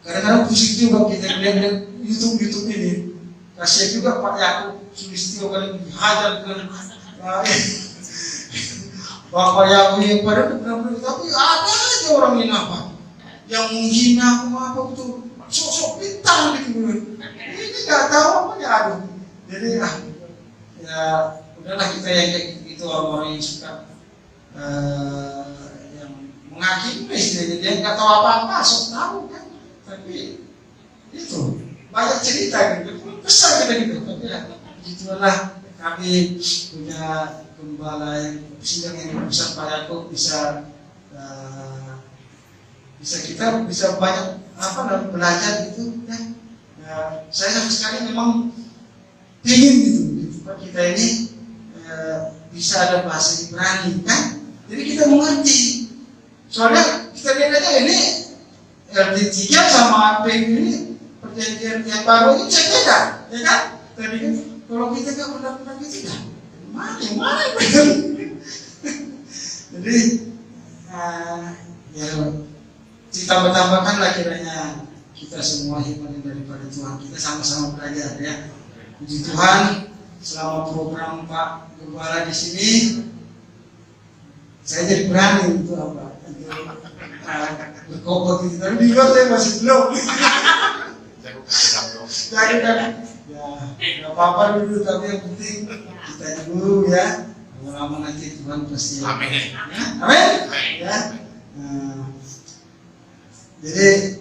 kadang-kadang pusing juga kita lihat YouTube ini. Kasihan juga Pak Yakub Sulistyo kali dihajar dengan Bapak Yakub yang pada benar-benar, tapi ada aja orang ini yang menghina apa betul, sosok pintar gitu. Ini nggak tahu apa ya, aduh. Jadi ya udahlah kita yang kayak gitu, orang-orang yang suka yang menghakimi istilahnya, dia nggak tahu apa-apa, sok tahu kan, tapi itu banyak cerita gitu, besar kita gitu. Tapi ya begitulah, kami punya gembala yang sidang yang besar Pak Yakub, bisa kita bisa banyak belajar gitu ya. Saya sama sekali memang ingin gitu di tempat kita ini bisa ada bahasa Ibrani kan, jadi kita mengerti. Soalnya kita lihat aja ini LT3 sama AP ini perjanjian yang baru ini cek beda, ya kan? Tadi kan kalau kita nggak pernah gitu kan, mana benar. Jadi ya ditambah-tambahkanlah kiranya kita semua hikmat daripada Tuhan, kita sama-sama belajar ya. Puji Tuhan, selama program Pak Gembala di sini, saya jadi berani untuk berkokok gitu. Tapi di luar saya masih belum. Jadi kan, ya nggak apa-apa dulu, tapi yang penting kita dulu ya. Lama nanti Tuhan pasti. Amin. Amin. Ya. Jadi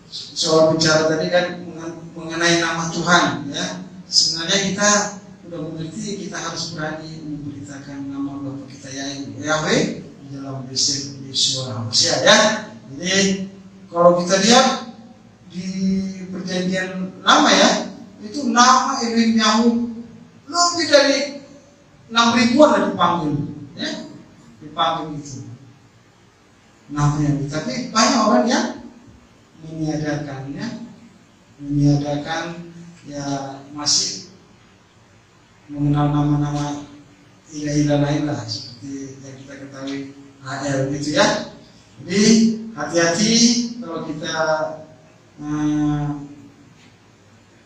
soal bicara tadi kan mengenai nama Tuhan ya. Sebenarnya kita udah mengerti, kita harus berani memberitakan nama Bapa kita Yahweh di dalam Yesus Hamasiah ya. Jadi kalau kita lihat di perjanjian lama ya, itu nama Elohim Yahweh lebih dari 6.000-an lah dipanggil ya, dipanggil itu namanya. Tapi banyak orang yang meniadakan ya, masih mengenal nama-nama ilah-ilah lain lah, seperti yang kita ketahui AL gitu ya. Jadi hati-hati kalau kita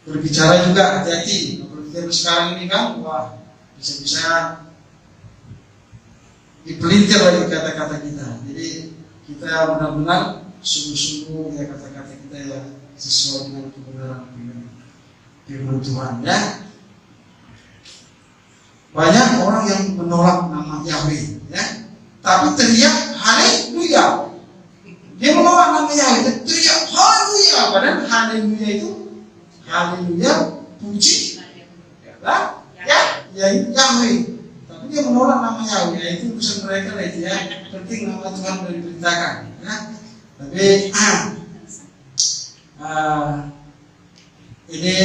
berbicara juga, hati-hati. Kalau kita sekarang ini kan, wah bisa dipelintir lagi kata-kata kita. Jadi kita benar-benar sungguh-sungguh ya kata-kata kita ya sesuai dengan kebenaran firman Tuhan ya. banyak orang yang menolak nama Yahweh, ya. Tapi teriak haleluya. Dia menolak nama Yahweh, teriak haleluya. Padahal haleluya itu haleluya puji, ya, Yahweh. Tapi dia menolak nama Yahweh. Ya, itu urusan mereka lah itu, ya. Penting nama Tuhan sudah diperintahkan, ya. Tapi ini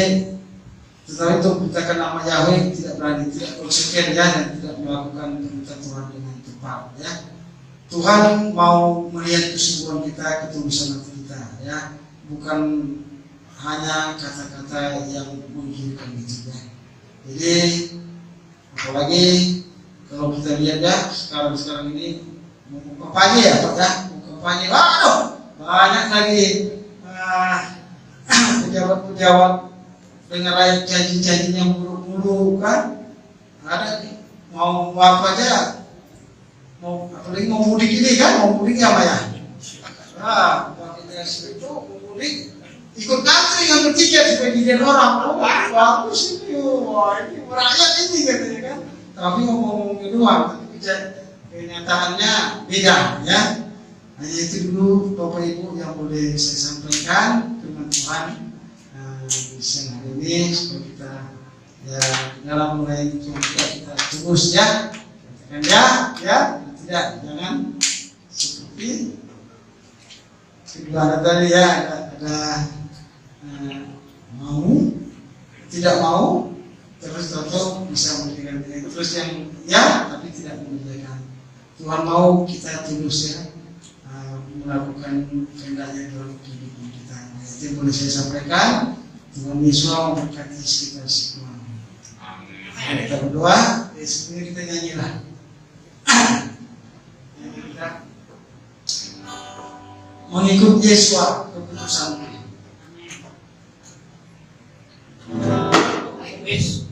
tetapi untuk memberitakan nama Yahweh tidak berani, tidak konsekuen, ya, dan tidak melakukan perintah Tuhan dengan tepat, ya. Tuhan mau melihat kesungguhan kita, ketulusan hati kita, ya, bukan hanya kata-kata yang menghiraukan itu, ya. Jadi apalagi kalau kita lihat, ya, sekarang ini mau kampanye, ya Pak, ya, mau kampanye, waduh, banyak lagi pejabat-pejabat dengan rakyat janji-janji yang buruk-buruk, kan, ada mau apa aja, mau apalagi mau mudik ini, kan, mau mudik apa ya, pakai jas itu mau mudik ikut ngantri ngambil tiket supaya dilihat orang, bagus ini, wah ini rakyat ini katanya, kan, tapi ngomong-ngomong doang, tapi kenyataannya beda, ya. Hanya itu dulu Bapak Ibu yang boleh saya sampaikan firman Tuhan di siang hari ini, supaya kita, ya, dalam mulai kita terus, ya, katakan ya, tidak, jangan seperti kedua ada tadi, ya, ada mau, tidak mau, terus tahu bisa mengerjakan, terus yang ya tapi tidak mengerjakan. Tuhan mau kita tulus, ya, melakukan kehendaknya dalam kehidupan kita. Itu yang boleh saya sampaikan. Tuhan Yesus memberkati kita semua. Amin. Kita berdoa, sebelum kita nyanyilah. Kita mengikut Yesus keputusan. Yesus.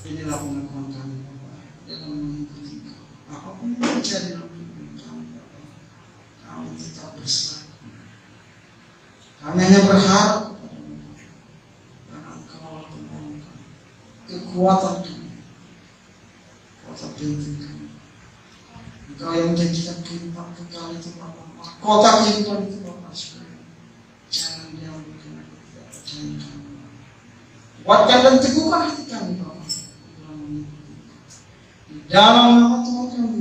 Inilah pengakuan kami, Bapak, dalam mengikuti Kau. Apapun yang terjadi dalam hidup kami, Bapak, kami tetap berserah. Kami hanya berharap kepada-Mu, karena Engkau penolong kami, kekuatan kami, kekuatan penting kami. Engkau yang menjanjikan kehidupan kekal itu, Bapak, mahkota kehidupan itu, Bapak, supaya jangan diambilkan dari kepercayaan kami. Kuatkan dan teguhkan hati kami, Bapak, di dalam nama Tuhan kami,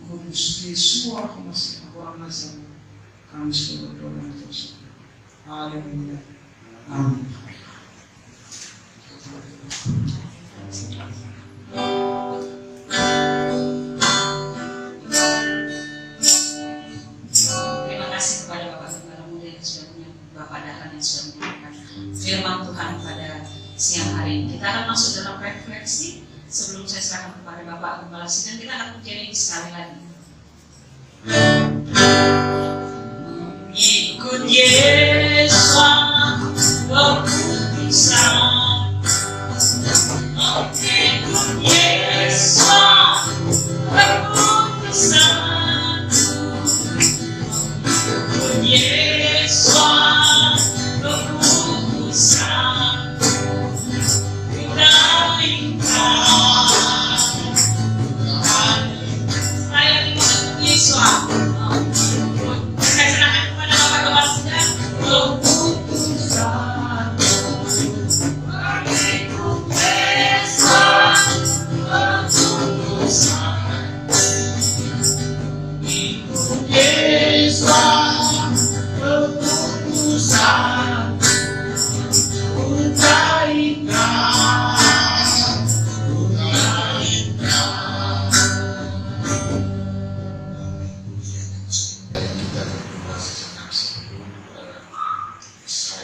Kudus Yesus Al-Masih, Orang Nazareth, kami sudah berdoa dan bersyukur. Haleluya. Amin. Terima kasih kepada Bapak Gembala Muda yang sudah Bapak Dahlan yang sudah menyampaikan firman Tuhan pada siang hari ini. Kita akan masuk dalam refleksi. Sebelum saya serahkan kepada Bapak Gembala Sidang, kita akan menjadi sekali lagi. Ikut Yesus.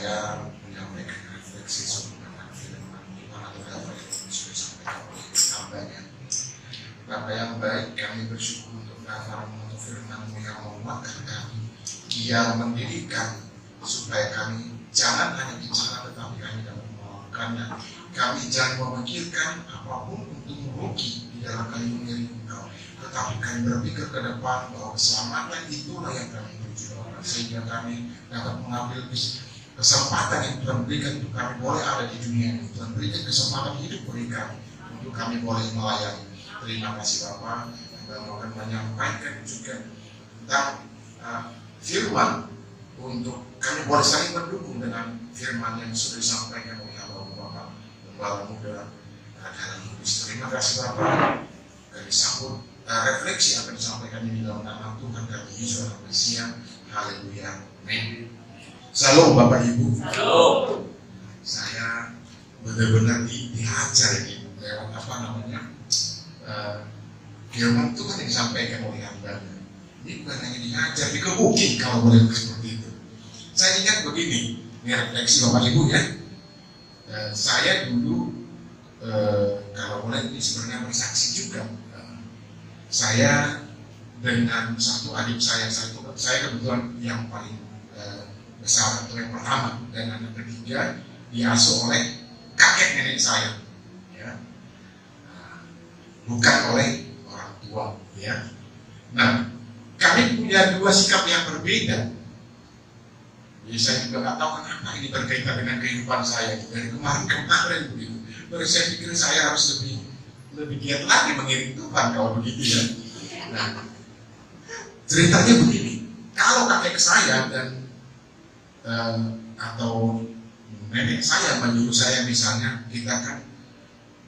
saya menyampaikan refleksi soal firman Tuhan atau apa yang sudah disampaikan oleh hambanya. Bapa yang baik, kami bersyukur untuk kasar-Mu untuk firman-Mu yang menguatkan kami, yang mendirikan supaya kami jangan hanya bicara tetapi kami dapat melakukannya. Kami jangan memikirkan apapun untuk merugi di dalam kami mengiring Engkau, tetapi kami berpikir ke depan bahwa keselamatan itulah yang kami tuju, sehingga kami dapat mengambil kesempatan yang Tuhan berikan untuk kami boleh ada di dunia ini. Tuhan berikan kesempatan hidup bagi kami untuk kami boleh melayani. Terima kasih Bapa. Kita akan menyampaikan juga tentang firman untuk kami boleh saling mendukung dengan firman yang sudah disampaikan oleh Bapak Gembala Muda dalam Kudus. Terima kasih Bapak. Kami sambut refleksi akan disampaikan ini dalam nama Tuhan kami Yesus Mesias. Haleluya. Amin. Salam Bapak Ibu. Salam. Saya benar-benar dihajar ini lewat apa namanya firman Tuhan yang disampaikan oleh hamba. Ini bukan hanya dihajar, dikebukin kalau boleh seperti itu. Saya ingat begini, ini refleksi Bapak Ibu ya. Saya dulu kalau boleh ini sebenarnya bersaksi juga. Saya dengan satu adik saya kebetulan yang paling besar atau yang pertama, dan anak ketiga diasuh oleh kakek nenek saya, ya. Bukan oleh orang tua, ya. Nah, kami punya dua sikap yang berbeda. Jadi saya juga nggak tahu kenapa ini berkaitan dengan kehidupan saya dari kemarin begitu. Baru saya pikir saya harus lebih giat lagi mengiring Tuhan kalau begitu ya. Nah, ceritanya begini, kalau kakek saya dan atau nenek saya menyuruh saya misalnya, kita kan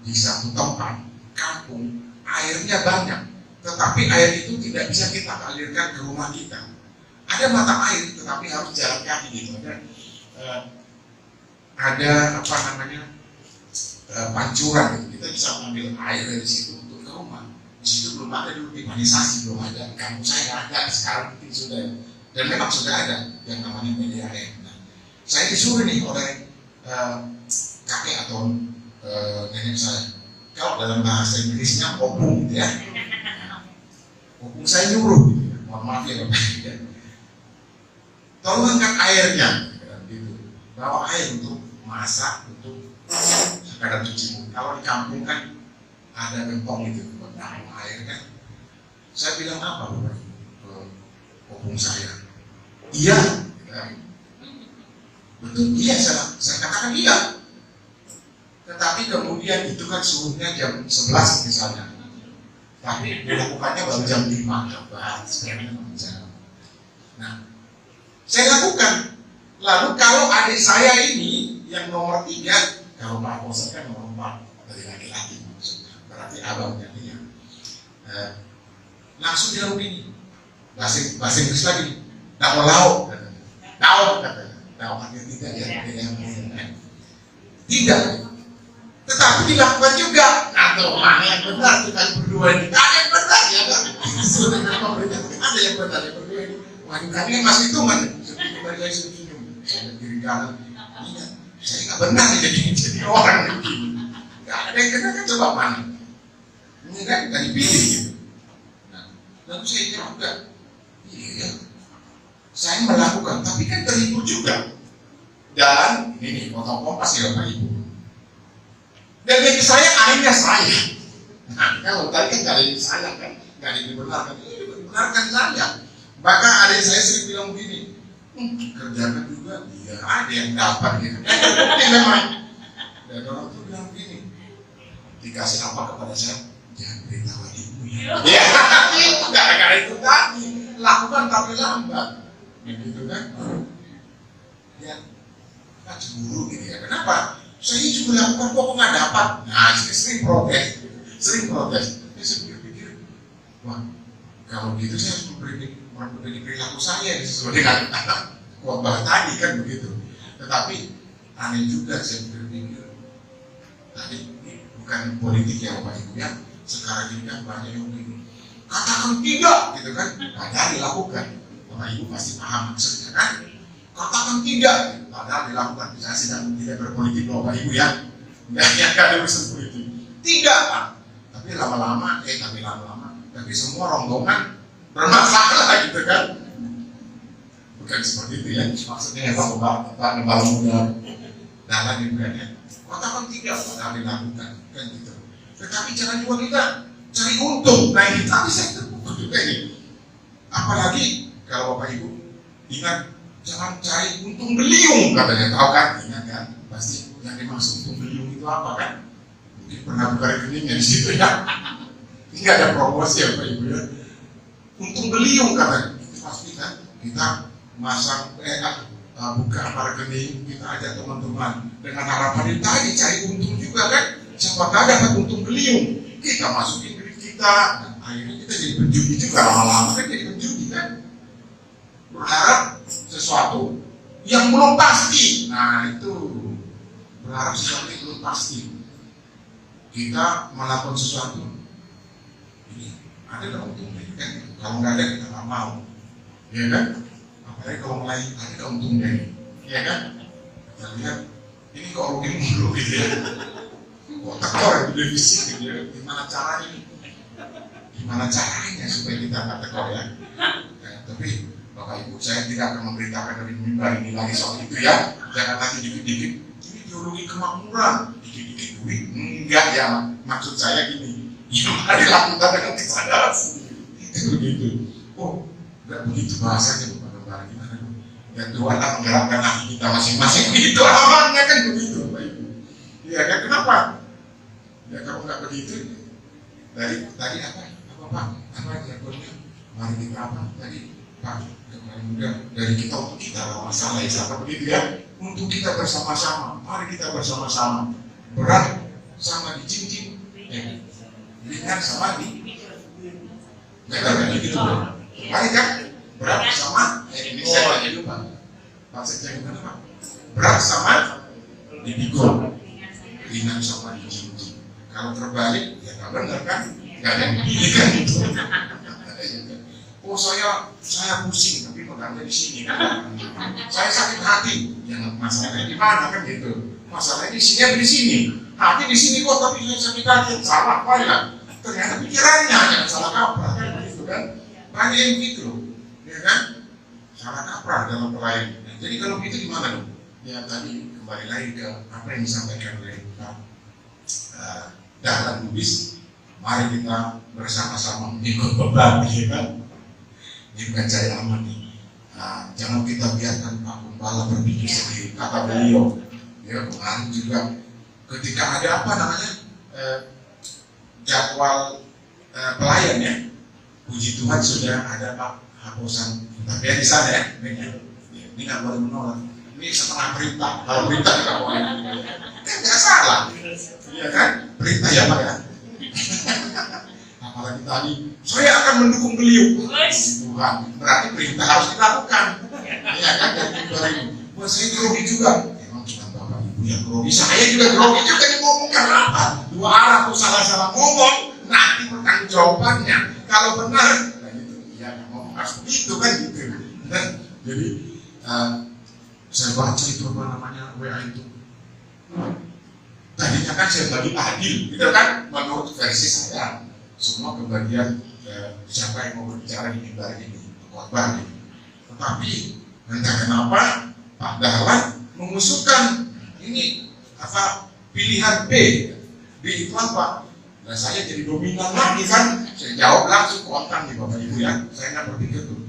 di satu tempat kampung airnya banyak, tetapi air itu tidak bisa kita alirkan ke rumah kita. Ada mata air tetapi harus jalan kaki gitu. Ada apa namanya pancuran gitu. Kita bisa mengambil air dari situ untuk ke rumah. Di situ belum ada dulu pipanisasi, belum ada. Kampung saya ada, sekarang mungkin sudah, dan memang sudah ada yang namanya PDAM. Nah, saya disuruh nih oleh kakek atau nenek saya, kalau dalam bahasa Inggrisnya opung gitu ya. Opung saya nyuruh gitu ya. Mohon maaf ya Bapak ya. Tolong angkat airnya gitu. Bawa air untuk masak, untuk sekadar cuci muka. Kalau di kampung kan ada gentong gitu buat nampung air kan. Saya bilang apa Bapak ke opung saya? Iya, betul, iya, saya katakan iya. Tetapi kemudian itu kan suhunya jam 11 misalnya, tapi dilakukannya baru jam 5. Nah, saya lakukan. Lalu kalau adik saya ini yang nomor 3, kalau Pak Kosa kan nomor 4 dari laki-laki maksudnya, berarti abangnya dia. Langsung dia begini, bahasa Inggris lagi, tak mau lauk, katanya. Lauk artinya tidak ya, tidak. Tetapi dilakukan juga. Atau mana yang benar kita berdua ini? Ada yang benar ya kan? Sudah pemerintah ada yang benar yang berdua ini. Waduh, kami kan masih hitungan. Seperti saya senyum, saya kiri kanan. Iya, saya nggak benar jadi orang begini. Nggak ada yang kena kan, coba mana? Ini kan nggak dipilih gitu. Nah, lalu saya jawab juga, iya, saya melakukan, tapi kan terhibur juga. Dan ini potong kompas ya Bapak Ibu. Dan bagi saya akhirnya saya. Nah, kalau tadi kan nggak ada yang saya kan, nggak ada yang dibenarkan. Ini dibenarkan saya. Bahkan adik saya sering bilang begini, kerjakan juga, ya ada yang dapat gitu. Ini memang. Dan orang itu bilang begini, dikasih apa kepada saya? Jangan beritahu ibu ya. Ya, itu gara-gara itu tadi. Lakukan tapi lambat. Begitu kan? Ya, kan cemburu gitu ya. Kenapa? Saya juga lakukan kok nggak dapat. Nah, sering protes. Tapi saya pikir, wah, kalau gitu saya harus memperbaiki perilaku saya sesuai dengan khotbah tadi kan begitu. Tetapi aneh juga saya berpikir, tadi ini bukan politik ya Bapak Ibu ya. Sekarang ini kan banyak yang begini, katakan tidak gitu kan, padahal dilakukan. Bapak Ibu pasti paham maksudnya kan. Katakan tidak, padahal dilakukan. Saya tidak berpolitik Bapak Ibu ya, nggak ada urusan politik. Tidak Pak, tapi lama-lama, tapi semua rombongan bermasalah gitu kan. Bukan seperti itu ya, maksudnya Pak Gembala Muda dalam ibadah. Katakan tidak, padahal dilakukan kan gitu. Tetapi jangan juga kita cari untung. Nah ini tadi saya terpukul juga ini. Apalagi kalau Bapak Ibu ingat, jangan cari untung beliung katanya, tahu kan? Ingat kan? Pasti yang dimaksud untung beliung itu apa kan? Mungkin pernah buka rekeningnya di situ ya. Ini ada promosi ya Bapak Ibu ya. Untung beliung katanya. Itu pasti kan kita masang buka rekening, kita ajak teman-teman dengan harapan itu tadi cari untung juga kan. Siapa tahu dapat untung beliung, kita masukin duit kita, dan akhirnya kita jadi penjudi juga, lama-lama kan jadi penjudi kan. Berharap sesuatu yang belum pasti. Nah itu berharap sesuatu yang belum pasti. Kita melakukan sesuatu ini ada nggak untungnya kan? Kalau nggak ada kita nggak mau, ya kan? Apalagi kalau mulai ada keuntungnya, ya kan? Kita lihat ini kok rugi mulu gitu ya. Kok tekor ya, defisit gitu ya. Gimana caranya? Gimana caranya supaya kita nggak tekor ya? Tapi Bapak Ibu, saya tidak akan memberitakan dari mimbar ini lagi soal itu ya. Jangan nanti dikit-dikit ini ideologi kemakmuran, dikit-dikit duit. Enggak ya, maksud saya gini, yang dilakukan dengan kesadaran sendiri. Itu begitu. Oh, enggak begitu bahasanya Bapak Gembala, gimana? Dan Tuhan akan menggerakkan hati kita masing-masing. Itu amannya kan begitu Bapak Ibu. Iya kan, kenapa? Ya kalau nggak begitu, dari tadi apa Pak? Apa jargonnya? Mari kita apa? Tadi Pak, kemarin muda dari kita untuk kita, masalah Islam begitu ya. Untuk kita bersama-sama, mari kita bersama-sama. Berat sama dijinjing, ringan sama di. Nggak ada gitu Pak. Mari kan? Berat sama, ini saya tanya dulu Pak Sekjen gimana Pak? Berat sama dipikul, ringan sama dijinjing. Kalau terbalik, ya nggak benar kan? Nggak ada yang pilih kan itu. Oh saya pusing, tapi megangnya di sini kan? Saya sakit hati, yang masalahnya di mana kan gitu? Masalahnya di sini atau di sini? Hati di sini kok, tapi saya sakit hati, salah apa ya? Ternyata pikirannya jangan salah kaprah kan begitu kan? Banyak yang gitu, ya kan? Salah kaprah dalam pelayanan. Jadi kalau begitu gimana dong? Ya tadi kembali lagi ke apa yang disampaikan oleh Pak Dahlan Lubis, mari kita bersama-sama mengikut beban, ya kan? Ini bukan saya aman nih. Nah, jangan kita biarkan Pak Gembala berpikir sendiri. Kata beliau, ya kemarin juga ketika ada apa namanya jadwal pelayan ya, puji Tuhan sudah ada Pak Haposan. Tapi ya di sana ya, ini nggak boleh menolak. Ini setengah perintah. Kalau perintah nggak boleh. Kan nggak salah. Iya kan? Perintah ya Pak ya. Apalagi tadi, saya akan mendukung beliau. Tuhan, berarti perintah harus dilakukan. Iya kan? Dari wah saya grogi juga. Emang cuma Bapak Ibu yang grogi. Saya juga grogi juga ngomongkan apa? Dua arah tuh salah-salah ngomong. Nanti bertanggung jawabannya. Kalau benar, nah gitu. Iya ngomong harus begitu kan gitu. Jadi saya baca itu apa namanya WA itu. Tadinya kan saya bagi adil, gitu kan? Menurut versi saya, semua kebagian siapa yang mau berbicara di mimbar ini, khotbah ini. Tetapi entah kenapa Pak Dahlan mengusulkan ini apa pilihan B itu apa? Nah saya jadi dominan lagi kan? Saya jawab langsung kontan nih Bapak Ibu ya. Saya nggak berpikir tuh.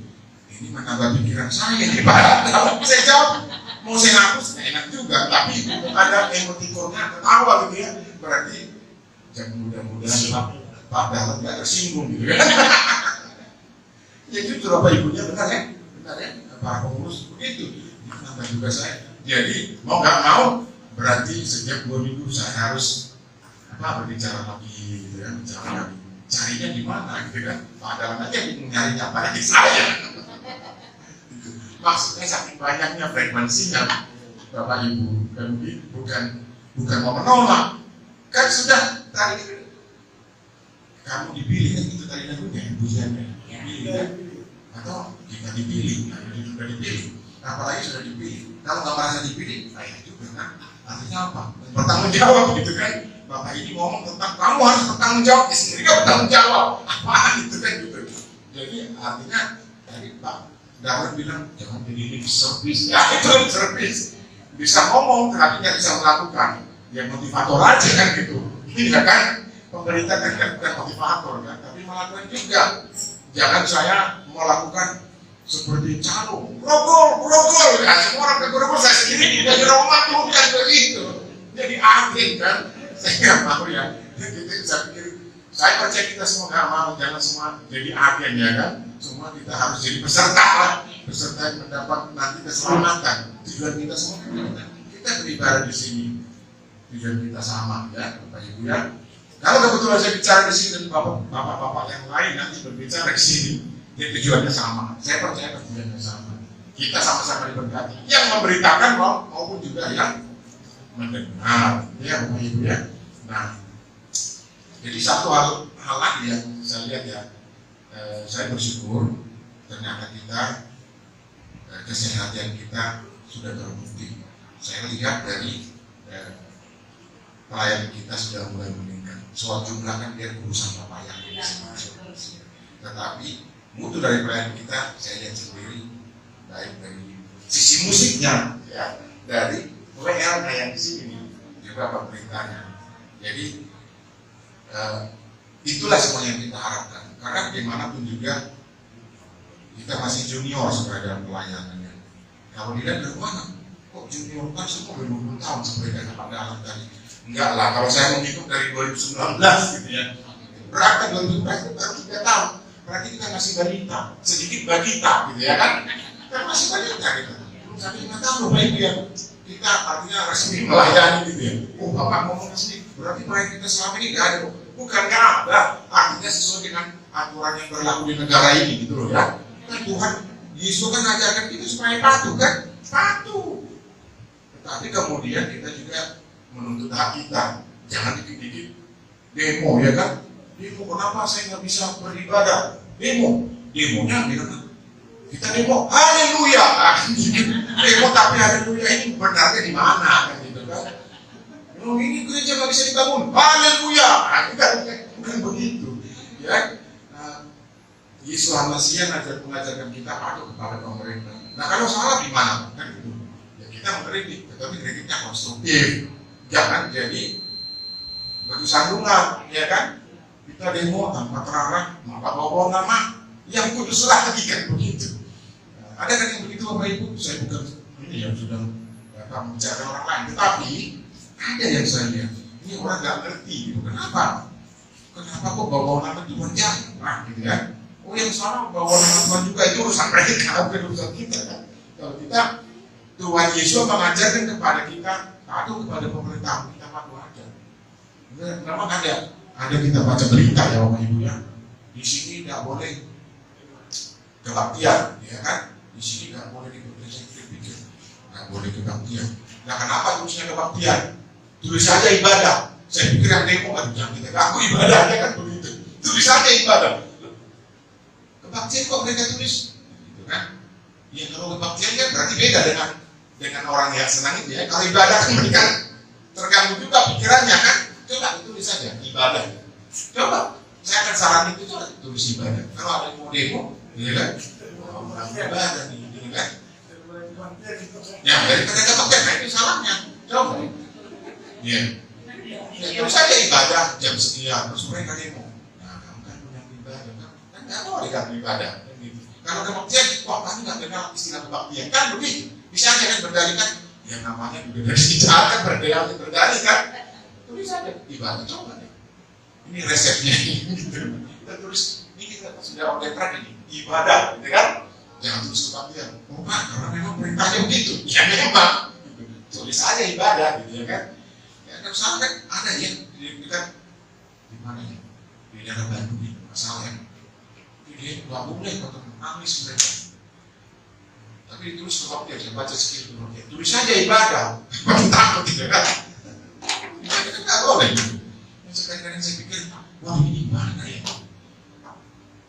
Ini menambah pikiran saya nih Pak. Saya jawab, mau saya hapus, enak juga. Tapi ada emotikonnya ketawa gitu ya. Berarti jangan mudah-mudahan Pak Dahlan nggak tersinggung gitu kan. Ya jujur Bapak Ibunya benar ya. Benar ya, para pengurus begitu. Menambah juga saya. Jadi mau nggak mau, berarti setiap 2 minggu saya harus berbicara lagi gitu ya. Bicara lagi. Carinya di mana gitu kan. Pak Dahlan aja nyarinya apa di saya. Maksudnya saking banyaknya frekuensinya Bapak Ibu kan bukan mau menolak kan sudah tadi kamu dipilih kan itu tadi lagunya pujiannya dipilih kan atau kita dipilih nah itu sudah dipilih apalagi sudah dipilih. Kalau nggak merasa dipilih, kayak juga kan. Artinya apa? Bertanggung jawab gitu kan. Bapak ini ngomong tentang kamu harus bertanggung jawab, sendiri nggak bertanggung jawab. Apaan itu kan gitu. Jadi artinya tadi Pak Darwin bilang jangan jadi lip service. Ya itu lip service. Bisa ngomong, tapi nggak bisa melakukan. Ya motivator aja kan gitu. Iya kan? Pemerintah kan bukan motivator kan, tapi melakukan juga. Jangan saya melakukan seperti calo, grogol, ya semua orang grogol saya sendiri jadi Roma tuh kan begitu. Jadi agen kan, saya nggak mau ya. Jadi saya pikir, saya percaya kita semua nggak mau, jangan semua jadi agen ya kan. Semua kita harus jadi peserta lah, peserta yang mendapat nanti keselamatan. Tujuan kita semua kita beribadah di sini. Tujuan kita sama ya, Bapak Ibu ya. Kalau kebetulan saya bicara di sini dan bapak-bapak yang lain nanti berbicara di sini, ya tujuannya sama. Saya percaya tujuannya sama. Kita sama-sama diberkati. Yang memberitakan maupun juga yang mendengar, ya Bapak Ibu ya. Nah, jadi satu hal lagi yang saya lihat ya, saya bersyukur ternyata kita kesehatan kita sudah terbukti. Saya lihat dari pelayan kita sudah mulai meningkat. Soal jumlah kan dia urusan Bapak yang tetapi mutu dari pelayan kita saya lihat sendiri, baik dari sisi musiknya ya, dari WL-nya yang di sini juga pemerintahnya. Jadi itulah semua yang kita harapkan, karena bagaimanapun juga kita masih junior sebagai dalam pelayanannya. Kalau dilihat dari mana, kok junior kan semua 20 tahun sebagai Pak Dalam tadi. Enggak lah, kalau saya menghitung dari 2019 gitu ya, berarti 2019 itu baru 3 tahun. Berarti kita masih balita, sedikit balita gitu ya kan? Kita masih balita gitu. Belum sampai 5 tahun loh Pak Ibu ya. Kita artinya resmi melayani gitu ya. Oh Bapak ngomong resmi, berarti melayani kita selama ini nggak ada. Bukan nggak ada, artinya sesuai dengan aturan yang berlaku di negara ini gitu loh ya. Kan Tuhan Yesus kan ajarkan kita supaya patuh kan? Patuh. Tetapi kemudian kita juga menuntut hak kita, jangan dikit-dikit demo ya kan? Demo kenapa saya nggak bisa beribadah? Demonya bilang kita demo, haleluya, demo tapi haleluya ini benarnya di mana kan gitu kan? Oh ini gereja nggak bisa dibangun, haleluya, bukan begitu, ya. Yesus Al-Masih mengajarkan kita patuh kepada pemerintah. Nah kalau salah gimana kan gitu? Ya kita mengkritik, tetapi kritiknya konstruktif. Jangan jadi batu sandungan, ya kan? Kita demo tanpa terarah, tanpa bawa nama yang kudus lagi kan begitu. Nah, ada kan yang begitu Bapak Ibu? Saya bukan ini yang sudah membicarakan orang lain, tetapi ada yang saya lihat. Ini orang nggak ngerti, gitu. Kenapa? Kenapa kok bawa nama Tuhan jangan? Nah, gitu kan? Oh yang salah bawa nama Tuhan juga itu urusan mereka, bukan urusan kita kan? Kalau kita Tuhan Yesus mengajarkan kepada kita patuh kepada pemerintah, kita patuh aja. Memang ada kita baca berita ya Bapak Ibu ya. Di sini tidak boleh kebaktian, ya kan? Di sini tidak boleh dipikir, nggak boleh kebaktian. Nah kenapa tulisnya kebaktian? Tulis saja ibadah. Saya pikir yang demo kan jangan kita ngaku ibadahnya kan begitu. Tulis saja ibadah. Kebaktian kok mereka tulis, gitu kan? Ya kalau kebaktian kan berarti beda dengan orang yang senang itu ya. Kalau ibadah kan mereka terganggu juga pikirannya kan. Coba tulis saja ibadah. Coba saya akan saranin itu coba tulis ibadah. Kalau ada yang mau demo, ya kan? Orang ibadah nih, gitu kan? Ya daripada kebaktian, nah itu salahnya. Coba. Ya. Ya tulis saja ibadah jam sekian terus mereka demo. Nah kamu kan punya ibadah kan nggak boleh kan ibadah. Kalau kebaktian, wah kami nggak kenal istilah kebaktian kan begitu. Bisa aja kan berdalihkan, yang namanya juga dari sejarah kan berdalih kan. Tulis saja ibadah, coba deh. Ini resepnya gitu. Kita tulis, ini kita sudah oleh tren ini ibadah, gitu kan? Jangan tulis kebaktian. Oh Pak, karena memang perintahnya begitu. Ya memang. Gitu. Tulis aja ibadah, gitu ya kan? Ya kan salah kan ada ya di dekat di mana ya? Di daerah Bandung ini masalah ya. Dia nggak boleh kata nangis mereka. Tapi ditulis kebaktian, saya baca sekitar kebaktian. Tulis saja ibadah, makin takut gitu kan? Itu nggak boleh. Sekali-kali saya pikir, wah ini gimana ya?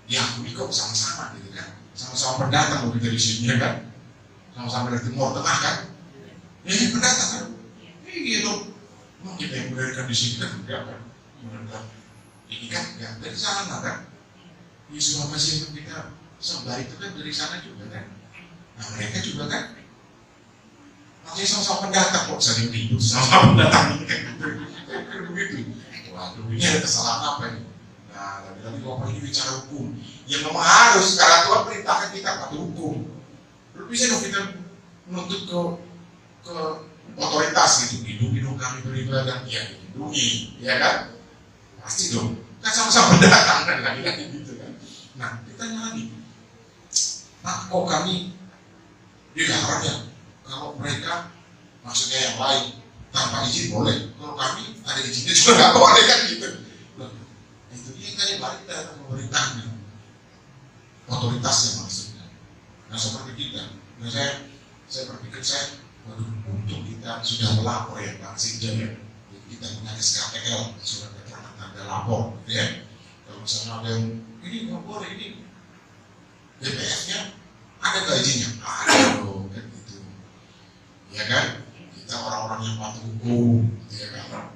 Diakui kok sama-sama gitu kan? Sama-sama pendatang loh kita di sini ya kan? sama-sama dari Timur Tengah kan, ini pendatang kan, ini gitu. Kita yang melahirkan di sini kan enggak kan, ini kan enggak dari sana kan. Yesus apa sih yang kita sembah itu kan dari sana juga kan. Nah mereka juga kan, makanya sama-sama pendatang kok sering ribut, sama-sama pendatang kan begitu. Waduh ini ada kesalahan apa ini? Nah lagi-lagi Bapak ini bicara hukum, yang memang harus karena Tuhan perintahkan kita patuh hukum. Lalu bisa dong kita menuntut ke otoritas gitu, lindungi dong kami beribadah, ya lindungi, ya kan? Pasti dong, kan sama-sama pendatang kan lagi-lagi gitu kan. Nah ditanya lagi, nah kok kami dilarang ya? Kalau mereka maksudnya yang lain tanpa izin boleh, kalau kami ada izinnya juga nggak boleh kan gitu. Nah, itu dia kan yang balik dari pemerintahnya, otoritasnya maksudnya. Nah seperti kita, nah, saya berpikir waduh untung kita sudah melapor ya Pak Sekjen ya. Kita punya SKPL, surat keterangan tanda lapor, gitu ya. Kalau misalnya ada yang ini nggak boleh ini, DPF-nya ada nggak izinnya? Ada loh, kan gitu. Ya kan? Kita orang-orang yang patuh hukum, ya kan?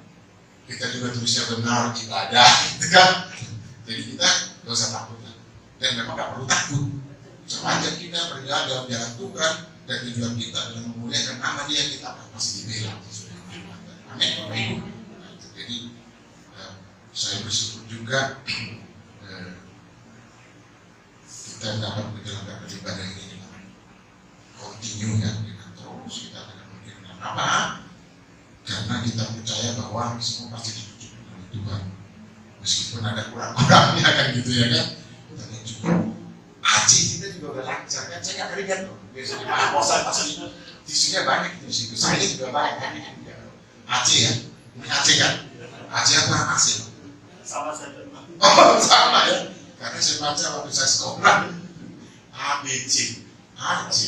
Kita juga tulisnya benar ibadah, gitu kan? Jadi kita nggak usah takut lah. Dan memang nggak perlu takut. Sepanjang kita berjalan dalam jalan Tuhan dan tujuan kita dengan memuliakan nama Dia, kita pasti dibela. Amin, Bapak Ibu. Jadi saya bersyukur juga kita dapat menjalankan ibadah ini dengan kontinu ya, dengan terus kita akan mengirimkan apa? Karena kita percaya bahwa semua pasti ditutup oleh Tuhan, meskipun ada kurang-kurangnya kan gitu ya kan. Tapi cukup aji kita juga udah lancar kan, saya nggak keringat loh. Biasanya Pak Bosan pasti tisunya banyak di situ, saya juga banyak kan. Aji ya, ini Aji kan? Aji apa Aji? Sama saja. Oh sama ya, karena saya baca waktu saya sekolah ABC, Aji.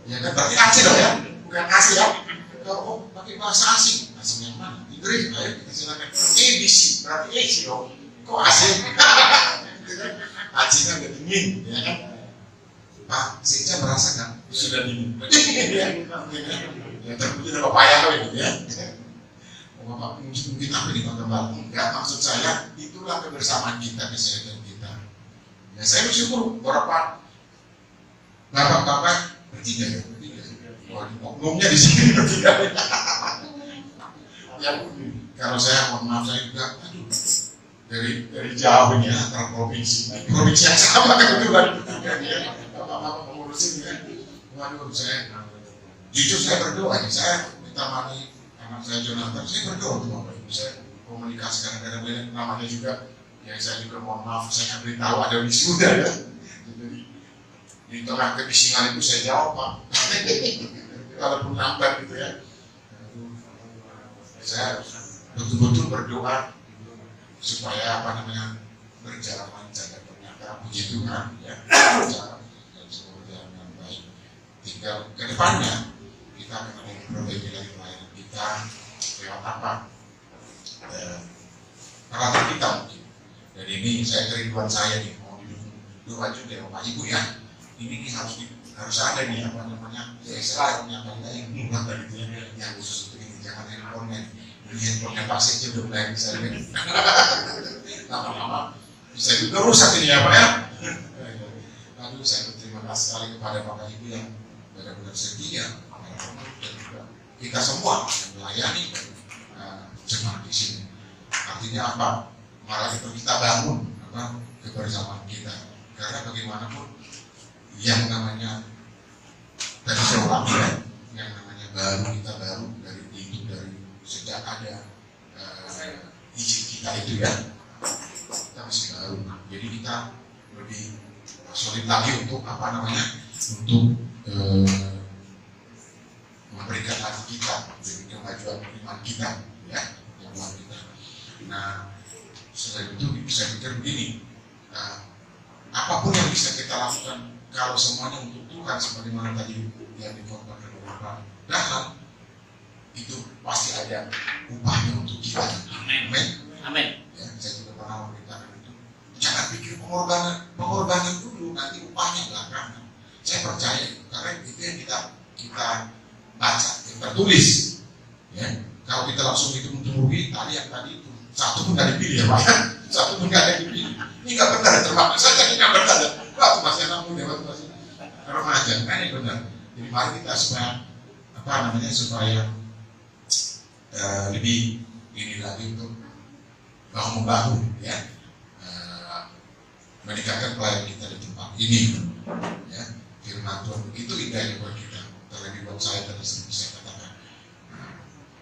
Ya kan berarti Aji dong ya, bukan Aji ya. Kalau pakai bahasa asing, asing yang mana? Inggris, ayo kita silakan. ABC, berarti AC dong. Kok asing? Aji kan udah dingin, ya kan? Pak Sekjen merasa nggak sudah dingin? Ya terpuji ada papaya gitu ya. Bapak mungkin apa di Kota Batu? Enggak, maksud saya itulah kebersamaan kita, kesehatan kita. Ya saya bersyukur beberapa bapak-bapak bertiga ya. Oknumnya di sini bertiga. Ya, kalau saya mohon maaf saya juga, aduh, dari jauh ini antara provinsi yang sama kebetulan. Bapak-bapak mengurusin ya. Waduh, saya jujur saya berdoa, saya ditemani anak saya Jonathan, saya berdoa untuk Bapak Ibu, saya komunikasikan kadang-kadang namanya juga. Ya saya juga mohon maaf, saya nggak beritahu ada wisuda ya. Jadi di tengah kebisingan itu saya jawab Pak. Walaupun lambat gitu ya. Saya betul-betul berdoa supaya berjalan lancar, dan ternyata puji Tuhan ya, berjalan dan semua berjalan dengan baik. Tinggal ke depannya kita akan memperbaiki lagi pelayanan kita lewat apa? Peralatan kita mungkin. Dan ini saya kerinduan saya nih, mau didukung doa juga Bapak Ibu ya. Ini harus ada nih apa namanya, CSR yang buat tadi itu yang khusus untuk ini, jangan handphonenya. Ini handphonenya Pak Sekjen udah mulai bisa lihat. Lama-lama bisa juga rusak ini ya Pak ya. Lalu saya berterima kasih sekali kepada Bapak Ibu yang benar-benar setia, dan juga kita semua yang melayani jemaat di sini. Artinya apa? Malah itu kita bangun kebersamaan kita. Karena bagaimanapun yang namanya dari seorang yang namanya kita baru dari itu, dari sejak ada izin kita itu ya, kita masih baru. Jadi kita lebih solid lagi untuk untuk memberikan hati kita, jadi kemajuan iman kita ya, iman kita. Nah selain itu saya pikir begini, apapun yang bisa kita lakukan kalau semuanya untuk Tuhan, sebagaimana tadi yang dikhotbahkan beberapa dalam, itu pasti ada upahnya untuk kita. Amin. Amin. Ya, saya juga pernah memberitakan itu. Jangan pikir pengorbanan dulu, nanti upahnya belakangan. Saya percaya karena itu yang kita kita baca, kita tulis. Ya, kalau kita langsung hitung rugi, tadi itu satu pun nggak dipilih ya Pak, satu pun nggak dipilih. Ini nggak benar, termasuk saja ini nggak benar. Waktu masih anak muda, waktu masih remaja, kan ini benar. Jadi mari kita supaya lebih ini lagi untuk bahu membahu ya, meningkatkan pelayanan kita di tempat ini. Ya, firman Tuhan begitu indahnya buat kita, terlebih buat saya tadi saya katakan.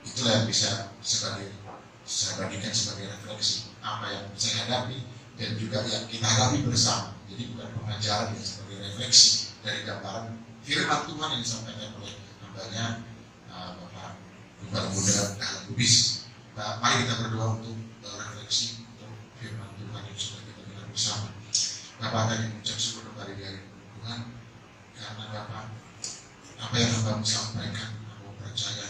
Itulah yang bisa saya bandingkan sebagai refleksi apa yang saya hadapi dan juga yang kita hadapi bersama. Jadi bukan pengajaran yang sebagai refleksi dari gambaran firman Tuhan yang disampaikan oleh hambanya Bapak Gembala Muda Dahlan Lubis. Mari kita berdoa untuk refleksi untuk firman Tuhan yang sudah kita dengar bersama. Bapak tadi mengucap syukur kembali dari Tuhan karena Bapak apa yang Bapak sampaikan, Bapak percaya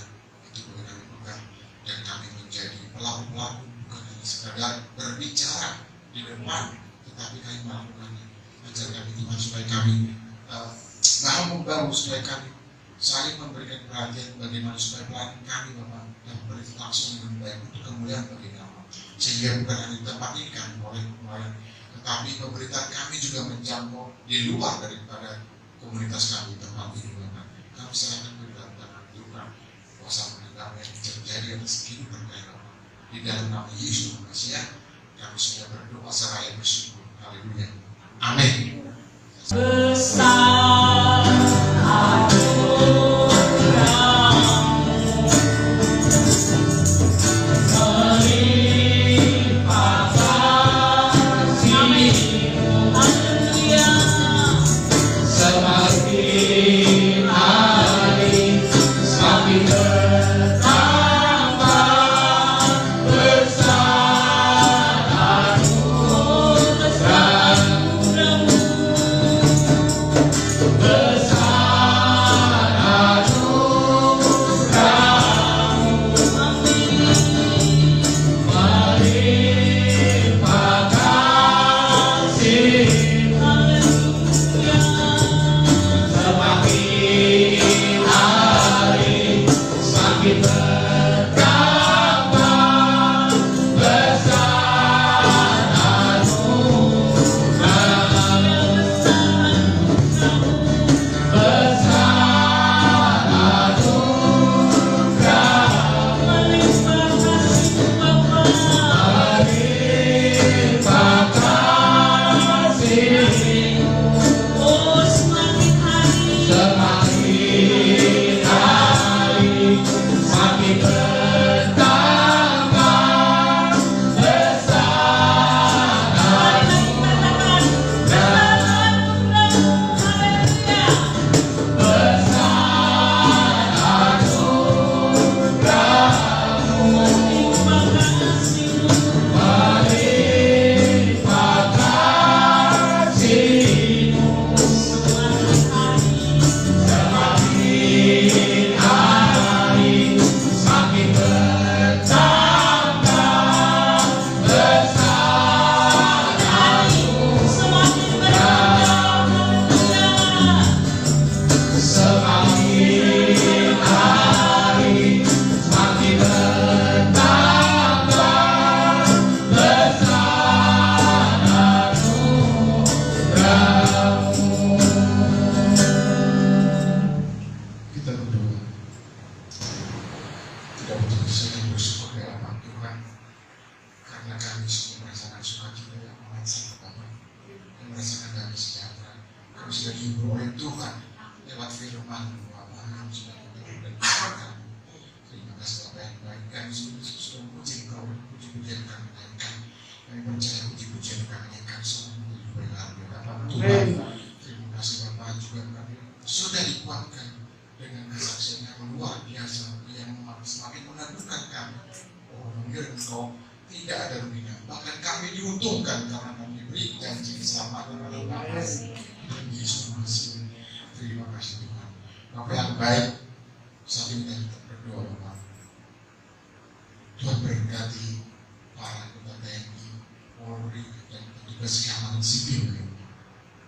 itu boleh kami pegang dan kami menjadi pelaku-pelaku, bukan hanya sekadar berbicara di depan, tetapi kami melakukannya. Ajar kami Tuhan supaya kami mau membangun, supaya kami saling memberikan perhatian bagaimana supaya pelayanan kami Bapak dapat berlangsung dengan baik untuk kemuliaan bagi nama. Sehingga bukan hanya di tempat ini kami boleh melayani, tetapi pemberitaan kami juga menjangkau di luar daripada komunitas kami tempat ini Bapak. Kami serahkan ke dalam tangan Tuhan, kuasa menegakkan yang terjadi atas kehidupan kami Bapak. Di dalam nama Yesus Mesias kami sudah berdoa seraya bersyukur. Haleluya. Amin. Besar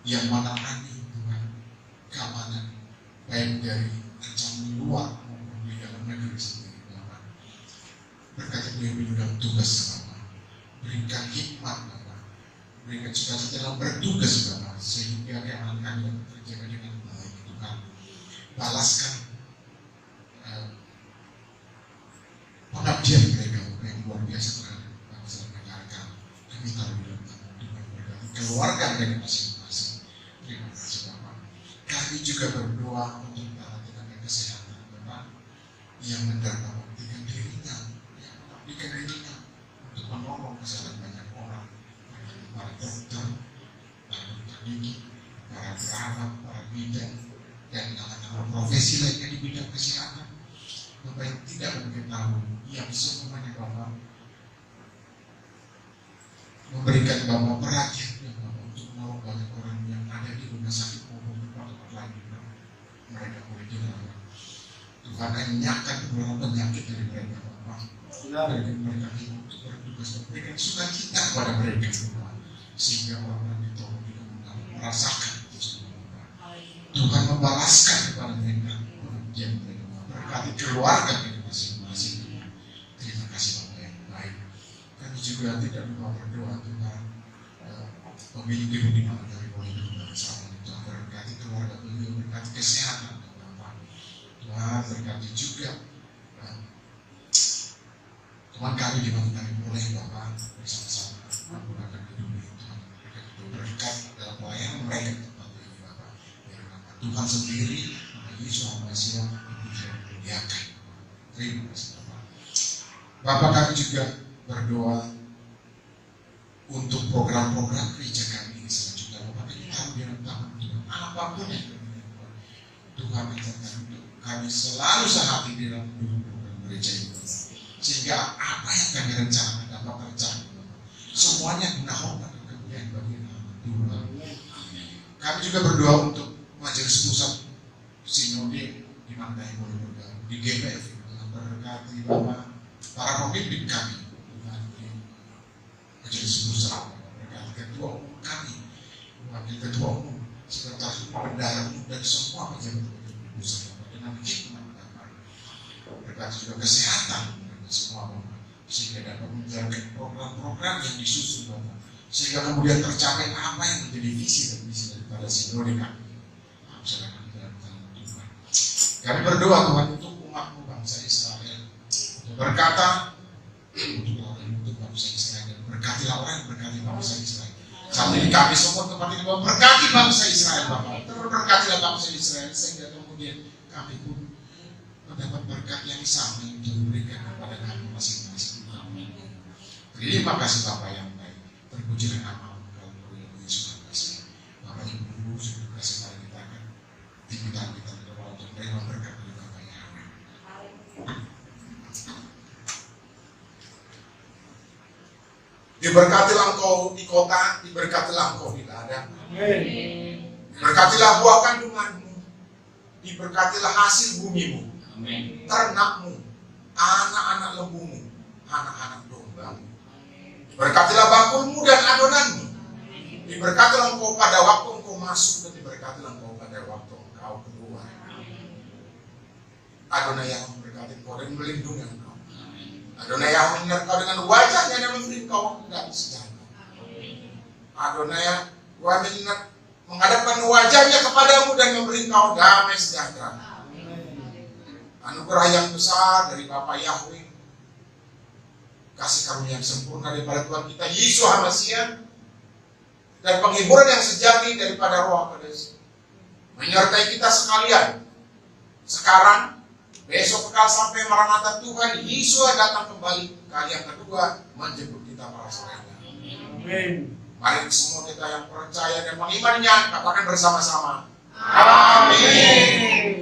yang menangani Tuhan keamanan baik dari luar maupun di dalam negeri sendiri Bapak. Berkati beliau dalam tugas Bapak, berikan hikmat Bapak, berikan sukacita dalam bertugas Bapak, sehingga keamanan kami dapat terjaga dengan baik Tuhan. Balaskan pengabdian mereka yang luar biasa terhadap bangsa dan negara kami. Kami taruh di dalam tangan Tuhan, berkati keluarga mereka masing-masing. Terima kasih Bapak. Kami juga berdoa untuk para tenaga kesehatan Bapak yang menderita memberikan dirinya, yang mengabdikan dirinya untuk menolong kesehatan banyak orang, para dokter, para dokter gigi, para perawat, para bidan, dan teman-teman profesi lainnya di bidang kesehatan. Bapak yang tidak mengetahui, yang semuanya Bapak memberikan Bapak perhatian Bapak untuk menolong banyak orang yang ada di rumah sakit maupun di tempat lain mereka boleh dirawat. Tuhan enyakkan beberapa penyakit dari mereka Bapak. Berikan mereka hidup untuk bertugas, berikan sukacita kepada mereka Bapak, sehingga orang-orang ditolong tidak merasakan itu semua Bapak. Tuhan membalaskan kepada mereka pengabdian mereka, berkati keluarga mereka masing-masing. Terima kasih Bapak yang baik. Kami juga tidak lupa berdoa Tuhan, pemilik gedung di mana kami boleh duduk bersama Tuhan, berkati keluarga beliau, berkati kesehatan Bapak. Tuhan berkati juga teman kami di mana kami boleh Bapak bersama-sama menggunakan gedung ini Tuhan. Berkat dalam pelayanan mereka di tempat ini Bapak. Biar Tuhan sendiri, Yesus Almasih dimuliakan. Terima kasih Bapak. Bapak kami juga berdoa untuk program-program gereja kami ini selanjutnya Bapak. Kami tahu di dalam tangan Tuhan apapun yang kami lakukan, Tuhan ajarkan untuk kami selalu sehati di dalam program gereja ini Bapak. Sehingga apa yang kami rencanakan dapat tercapai Bapak. Semuanya guna hormat dan kemuliaan bagi nama Tuhan. Kami juga berdoa untuk majelis pusat sinode di mana kami boleh bergabung di GPF dengan berkati Bapak para pemimpin kami Tuhan di majelis pusat, berkati ketua umum kami, wakil ketua umum, sekretaris bendahara umum dan semua pejabat pusat Bapak dengan hikmat Bapak. Berkati juga kesehatan semua Bapak, sehingga dapat menjalankan program-program yang disusun Bapak, sehingga kemudian tercapai apa yang menjadi visi dan misi daripada sinode kami. Serahkan dalam tangan Tuhan. Kami berdoa Tuhan untuk umat-Mu bangsa Israel, untuk berkata untuk orang untuk bangsa Israel, dan berkatilah orang yang berkati bangsa Israel. Saat ini kami semua tempat ini Bapak, berkati bangsa Israel Bapak, berkatilah bangsa Israel, sehingga kemudian kami pun mendapat berkat yang sama yang diberikan kepada kami masing-masing. Terima kasih Bapak yang baik. Terpujilah nama-Mu dalam nama Yesus Kristus. Bapak yang dulu sudah kasih pada kita kan diminta kita berdoa untuk menerima berkat dari Bapak yang amin. Diberkatilah engkau di kota, diberkatilah engkau di ladang. Diberkatilah buah kandunganmu, diberkatilah hasil bumimu. Amin. Ternakmu, anak-anak lembumu, anak-anak dombamu. Diberkatilah bakulmu dan adonanmu. Diberkatilah engkau pada waktu engkau masuk, dan diberkatilah engkau pada waktu engkau keluar. Adonai yang memberkati engkau dan melindungi engkau. Adonai yang menyertai engkau dengan wajahnya dan memberi engkau damai sejahtera. Adonai yang menghadapkan wajahnya kepadamu dan memberi engkau damai sejahtera. Anugerah yang besar dari Bapa Yahweh, kasih karunia yang sempurna daripada Tuhan kita Yesus Almasih, dan penghiburan yang sejati daripada Roh Kudus menyertai kita sekalian sekarang, besok, kekal sampai Maranatha Tuhan Yesus datang kembali kali yang kedua menjemput kita para saudara. Amin. Mari semua kita yang percaya dan mengimaninya katakan bersama-sama. Amin.